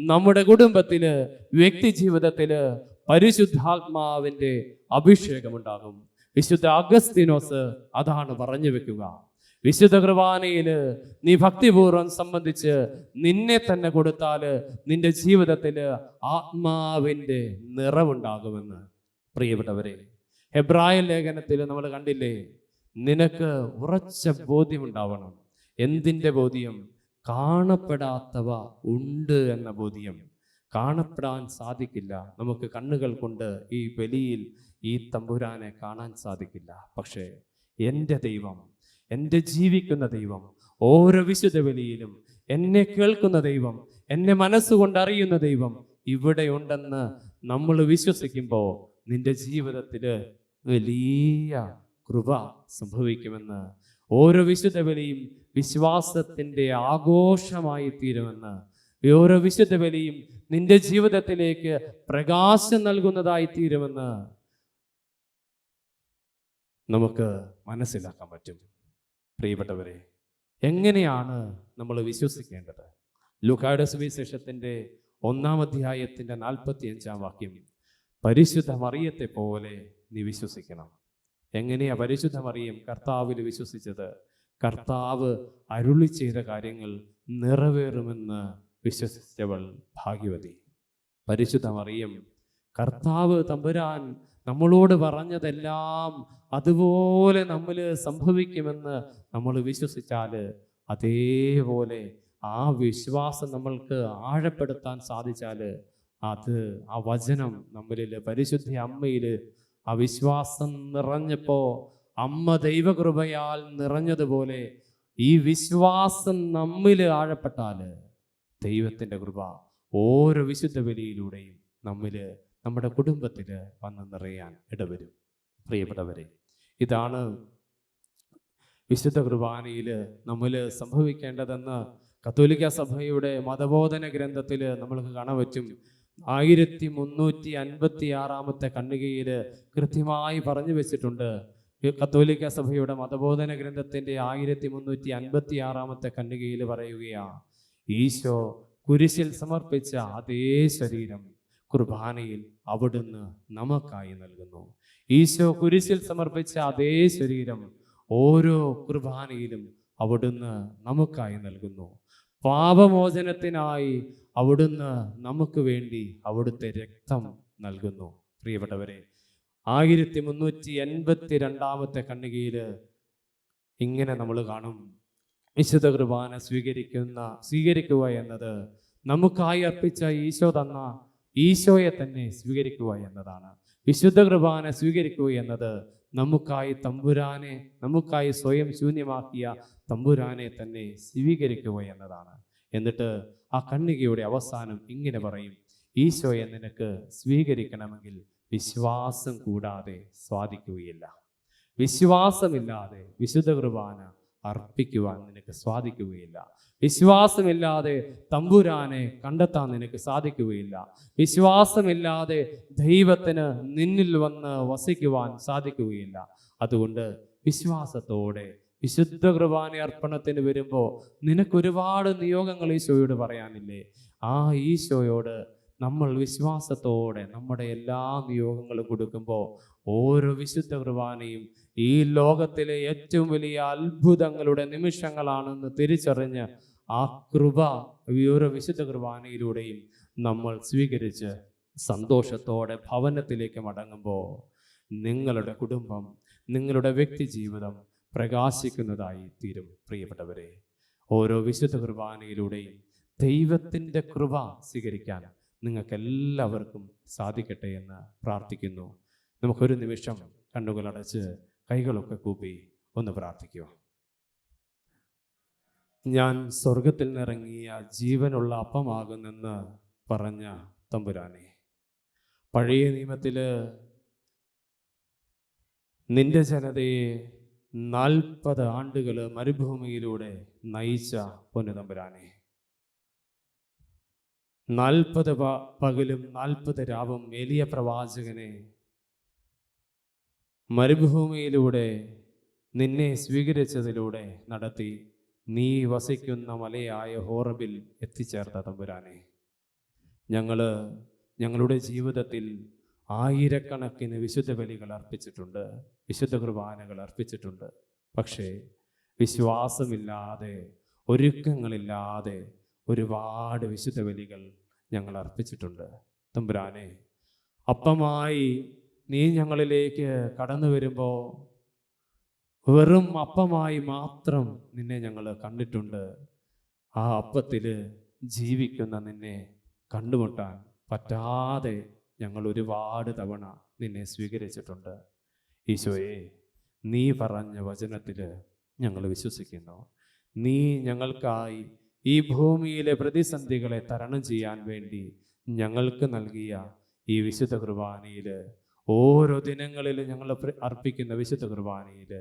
നമ്മുടെ കുടുംബത്തില്, വ്യക്തി ജീവിതത്തില് പരിശുദ്ധാത്മാവിന്റെ അഭിഷേകമുണ്ടാകും. വിശുദ്ധ അഗസ്തീനോസ് അതാണ് പറഞ്ഞു വെക്കുക. വിശുദ്ധ കുർബാനയില് നീ ഭക്തിപൂർവ്വം സംബന്ധിച്ച് നിന്നെ തന്നെ കൊടുത്താല് നിന്റെ ജീവിതത്തില് ആത്മാവിന്റെ നിറവുണ്ടാകുമെന്ന്. പ്രിയപ്പെട്ടവരെ, ഹെബ്രായ ലേഖനത്തിൽ നമ്മൾ കണ്ടില്ലേ, നിനക്ക് ഉറച്ച ബോധ്യമുണ്ടാവണം. എന്തിന്റെ ബോധ്യം? കാണപ്പെടാത്തവ ഉണ്ട് എന്ന ബോധ്യം. കാണപ്പെടാൻ സാധിക്കില്ല, നമുക്ക് കണ്ണുകൾ കൊണ്ട് ഈ ബലിയിൽ ഈ തമ്പുരാനെ കാണാൻ സാധിക്കില്ല. പക്ഷേ എൻ്റെ ദൈവം, എൻ്റെ ജീവിക്കുന്ന ദൈവം, ഓരോ വിശുദ്ധ ബലിയിലും എന്നെ കേൾക്കുന്ന ദൈവം, എന്നെ മനസ്സുകൊണ്ട് അറിയുന്ന ദൈവം ഇവിടെ ഉണ്ടെന്ന് നമ്മൾ വിശ്വസിക്കുമ്പോൾ നിന്റെ ജീവിതത്തിൽ വലിയ കൃപ സംഭവിക്കുമെന്ന്. ഓരോ വിശുദ്ധ ബലിയും വിശ്വാസത്തിൻ്റെ ആഘോഷമായി തീരുമെന്ന്. ഓരോ വിശുദ്ധ ബലിയും നിന്റെ ജീവിതത്തിലേക്ക് പ്രകാശം നൽകുന്നതായി തീരുമെന്ന് നമുക്ക് മനസ്സിലാക്കാൻ പറ്റും. പ്രിയപ്പെട്ടവരെ, എങ്ങനെയാണ് നമ്മൾ വിശ്വസിക്കേണ്ടത്? ലൂക്കായുടെ സുവിശേഷത്തിൻ്റെ 1-ാം അധ്യായത്തിൻ്റെ 45-ാം വാക്യം, പരിശുദ്ധ മറിയത്തെ പോലെ നീ വിശ്വസിക്കണം. എങ്ങനെയാ പരിശുദ്ധ മറിയം കർത്താവിൽ വിശ്വസിച്ചത്? കർത്താവ് അരുളി ചെയ്ത കാര്യങ്ങൾ നിറവേറുമെന്ന് വിശ്വസിച്ചവൾ ഭാഗ്യവതി. പരിശുദ്ധ മറിയം കർത്താവ് തമ്പുരാൻ നമ്മളോട് പറഞ്ഞതെല്ലാം അതുപോലെ നമ്മൾ സംഭവിക്കുമെന്ന് നമ്മൾ വിശ്വസിച്ചാൽ, അതേപോലെ ആ വിശ്വാസം നമ്മൾക്ക് ആഴപ്പെടുത്താൻ സാധിച്ചാൽ, ആ വചനം നമ്മളിൽ, പരിശുദ്ധ അമ്മയിൽ ആ വിശ്വാസം നിറഞ്ഞപ്പോ അമ്മ ദൈവകൃപയാൽ നിറഞ്ഞതുപോലെ ഈ വിശ്വാസം നമ്മിൽ ആഴപ്പെട്ടാൽ ദൈവത്തിൻ്റെ കൃപ ഓരോ വിശുദ്ധ ബലിയിലൂടെയും നമ്മില്, നമ്മുടെ കുടുംബത്തിൽ വന്ന് നിറയാൻ ഇടവരും. പ്രിയപ്പെട്ടവരെ, ഇതാണ് വിശുദ്ധ കുർബാനയിൽ നമ്മൾ സംഭവിക്കേണ്ടതെന്ന് കത്തോലിക്ക സഭയുടെ മതബോധന ഗ്രന്ഥത്തിൽ നമ്മൾക്ക് കാണാൻ പറ്റും. 1356 ഖണ്ഡികയിൽ കൃത്യമായി പറഞ്ഞു വെച്ചിട്ടുണ്ട്. കത്തോലിക്ക സഭയുടെ മതബോധന ഗ്രന്ഥത്തിൻ്റെ 1356 ഖണ്ഡികയിൽ പറയുകയാണ്, ഈശോ കുരിശിൽ സമർപ്പിച്ച അതേ ശരീരം കുർബാനയിൽ അവിടുന്ന് നമുക്കായി നൽകുന്നു. ഈശോ കുരിശിൽ സമർപ്പിച്ച അതേ ശരീരം ഓരോ കുർബാനയിലും അവിടുന്ന് നമുക്കായി നൽകുന്നു. പാപമോചനത്തിനായി അവിടുന്ന് നമുക്ക് വേണ്ടി അവിടുത്തെ രക്തം നൽകുന്നു. പ്രിയപ്പെട്ടവരെ, 1382 ഖണ്ഡികയിൽ ഇങ്ങനെ നമ്മൾ കാണും, വിശുദ്ധ കുർബാന സ്വീകരിക്കുക എന്നത് നമുക്കായി അർപ്പിച്ച ഈശോ തന്ന ഈശോയെ തന്നെ സ്വീകരിക്കുക എന്നതാണ്. വിശുദ്ധ കുർബാന സ്വീകരിക്കുക എന്നത് നമുക്കായി സ്വയം ശൂന്യമാക്കിയ തമ്പുരാനെ തന്നെ സ്വീകരിക്കുക എന്നതാണ്. എന്നിട്ട് ആ കന്യകയുടെ അവസാനം ഇങ്ങനെ പറയും, ഈശോയെ നിനക്ക് സ്വീകരിക്കണമെങ്കിൽ വിശ്വാസം കൂടാതെ സാധിക്കുകയില്ല. വിശ്വാസമില്ലാതെ വിശുദ്ധ കുർബാന അർപ്പിക്കുവാൻ നിനക്ക് സാധിക്കുകയില്ല. വിശ്വാസമില്ലാതെ തമ്പുരാനെ കണ്ടെത്താൻ നിനക്ക് സാധിക്കുകയില്ല. വിശ്വാസമില്ലാതെ ദൈവത്തിന് നിന്നിൽ വന്ന് വസിക്കുവാൻ സാധിക്കുകയില്ല. അതുകൊണ്ട് വിശ്വാസത്തോടെ വിശുദ്ധ കുർബാന അർപ്പണത്തിന് വരുമ്പോൾ നിനക്കൊരുപാട് നിയോഗങ്ങൾ ഈശോയോട് പറയാനില്ലേ? ആ ഈശോയോട് നമ്മൾ വിശ്വാസത്തോടെ നമ്മുടെ എല്ലാ നിയോഗങ്ങളും കൊടുക്കുമ്പോൾ ഓരോ വിശുദ്ധ കുർബാനയും ഈ ലോകത്തിലെ ഏറ്റവും വലിയ അത്ഭുതങ്ങളുടെ നിമിഷങ്ങളാണെന്ന് തിരിച്ചറിഞ്ഞ് ആ കൃപ ഓരോ വിശുദ്ധ കുർബാനയിലൂടെയും നമ്മൾ സ്വീകരിച്ച് സന്തോഷത്തോടെ ഭവനത്തിലേക്ക് മടങ്ങുമ്പോൾ നിങ്ങളുടെ കുടുംബം, നിങ്ങളുടെ വ്യക്തി ജീവിതം പ്രകാശിക്കുന്നതായി തീരും. പ്രിയപ്പെട്ടവരെ, ഓരോ വിശുദ്ധ കുർബാനയിലൂടെയും ദൈവത്തിൻ്റെ കൃപ സ്വീകരിക്കാൻ നിങ്ങൾക്കെല്ലാവർക്കും സാധിക്കട്ടെ എന്ന് പ്രാർത്ഥിക്കുന്നു. നമുക്കൊരു നിമിഷം കണ്ണുകളടച്ച് കൈകളൊക്കെ കൂപ്പി ഒന്ന് പ്രാർത്ഥിക്കുക. ഞാൻ സ്വർഗത്തിൽ നിന്നിറങ്ങിയ ജീവനുള്ള അപ്പമാകുന്നെന്ന് പറഞ്ഞ തമ്പുരാനെ, പഴയ നിയമത്തില് നിന്റെ ജനതയെ 40 ആണ്ടുകൾ മരുഭൂമിയിലൂടെ നയിച്ച പൊന്നുതമ്പുരാനെ, 40 പകലും 40 രാവും എലിയ പ്രവാചകനെ മരുഭൂമിയിലൂടെ നിന്നെ സ്വീകരിച്ചതിലൂടെ നടത്തി നീ വസിക്കുന്ന മലയായ ഹോറബിൽ എത്തിച്ചേർത്ത തമ്പുരാനെ, ഞങ്ങളുടെ ജീവിതത്തിൽ ആയിരക്കണക്കിന് വിശുദ്ധ ബലികൾ അർപ്പിച്ചിട്ടുണ്ട്, വിശുദ്ധ കുർബാനകൾ അർപ്പിച്ചിട്ടുണ്ട്. പക്ഷേ വിശ്വാസമില്ലാതെ, ഒരുക്കങ്ങളില്ലാതെ ഒരുപാട് വിശുദ്ധ ബലികൾ ഞങ്ങൾ അർപ്പിച്ചിട്ടുണ്ട്. തമ്പുരാനെ, അപ്പമായി നീ ഞങ്ങളിലേക്ക് കടന്നു വരുമ്പോൾ വെറും അപ്പമായി മാത്രം നിന്നെ ഞങ്ങൾ കണ്ടിട്ടുണ്ട്. ആ അപ്പത്തിൽ ജീവിക്കുന്ന നിന്നെ കണ്ടുമുട്ടാൻ പറ്റാതെ ഞങ്ങൾ ഒരുപാട് തവണ നിന്നെ സ്വീകരിച്ചിട്ടുണ്ട്. ഈശോയെ, നീ പറഞ്ഞ വചനത്തിൽ ഞങ്ങൾ വിശ്വസിക്കുന്നു. നീ ഞങ്ങൾക്കായി ഈ ഭൂമിയിലെ പ്രതിസന്ധികളെ തരണം ചെയ്യാൻ വേണ്ടി ഞങ്ങൾക്ക് നൽകിയ ഈ വിശുദ്ധ കുർബാനയിൽ, ഓരോ ദിനങ്ങളിലും ഞങ്ങൾ അർപ്പിക്കുന്ന വിശുദ്ധ കുർബാനയിൽ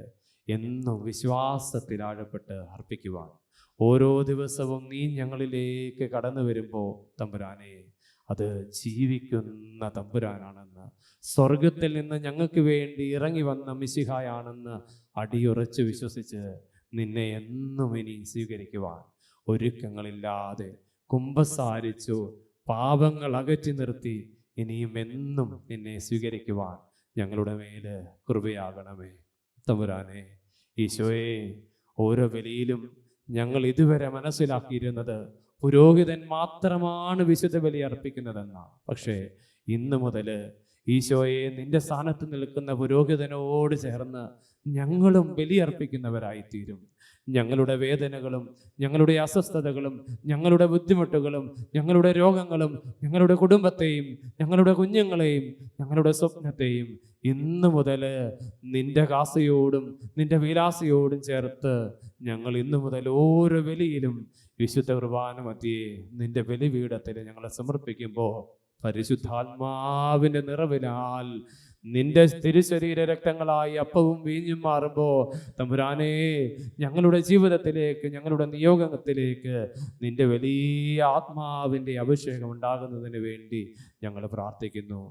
എന്നും വിശ്വാസത്തിൽ ആഴപ്പെട്ട് അർപ്പിക്കുവാൻ, ഓരോ ദിവസവും നീ ഞങ്ങളിലേക്ക് കടന്നു വരുമ്പോൾ തമ്പുരാനെ, അത് ജീവിക്കുന്ന തമ്പുരാനാണെന്ന്, സ്വർഗത്തിൽ നിന്ന് ഞങ്ങൾക്ക് വേണ്ടി ഇറങ്ങി വന്ന മിശിഹായാണെന്ന് അടിയുറച്ച് വിശ്വസിച്ച് നിന്നെ എന്നും ഇനി സ്വീകരിക്കുവാൻ, ഒരുക്കങ്ങളില്ലാതെ കുമ്പസാരിച്ചു പാപങ്ങൾ അകറ്റി നിർത്തി ഇനിയും എന്നും നിന്നെ സ്വീകരിക്കുവാൻ ഞങ്ങളുടെ മേല് കൃപയാകണമേ. തമ്പുരാനെ, ഈശോയെ, ഓരോ ബലിയിലും ഞങ്ങൾ ഇതുവരെ മനസ്സിലാക്കിയിരുന്നത് പുരോഹിതൻ മാത്രമാണ് വിശുദ്ധ ബലി അർപ്പിക്കുന്നതെന്ന. പക്ഷേ ഇന്നു മുതൽ ഈശോയെ, നിന്റെ സ്ഥാനത്ത് നിൽക്കുന്ന പുരോഹിതനോട് ചേർന്ന് ഞങ്ങളും ബലിയർപ്പിക്കുന്നവരായിത്തീരും. ഞങ്ങളുടെ വേദനകളും ഞങ്ങളുടെ അസ്വസ്ഥതകളും ഞങ്ങളുടെ ബുദ്ധിമുട്ടുകളും ഞങ്ങളുടെ രോഗങ്ങളും ഞങ്ങളുടെ കുടുംബത്തെയും ഞങ്ങളുടെ കുഞ്ഞുങ്ങളെയും ഞങ്ങളുടെ സ്വപ്നത്തെയും ഇന്നു മുതൽ നിന്റെ കാസയോടും നിന്റെ വിലാസയോടും ചേർത്ത് ഞങ്ങൾ ഇന്നു മുതൽ ഓരോ ബലിയിലും വിശുദ്ധ കുർബാന മധ്യേ നിന്റെ ബലിപീഠത്തിൽ ഞങ്ങളെ സമർപ്പിക്കുമ്പോൾ പരിശുദ്ധാത്മാവിന്റെ നിറവിനാൽ നിന്റെ തിരുശരീര രക്തങ്ങളായി അപ്പവും വീഞ്ഞും മാറുമ്പോൾ തമ്പുരാനെ, ഞങ്ങളുടെ ജീവിതത്തിലേക്ക്, ഞങ്ങളുടെ നിയോഗത്തിലേക്ക് നിന്റെ വലിയ ആത്മാവിൻ്റെ അഭിഷേകം ഉണ്ടാകുന്നതിന് വേണ്ടി ഞങ്ങൾ പ്രാർത്ഥിക്കുന്നു.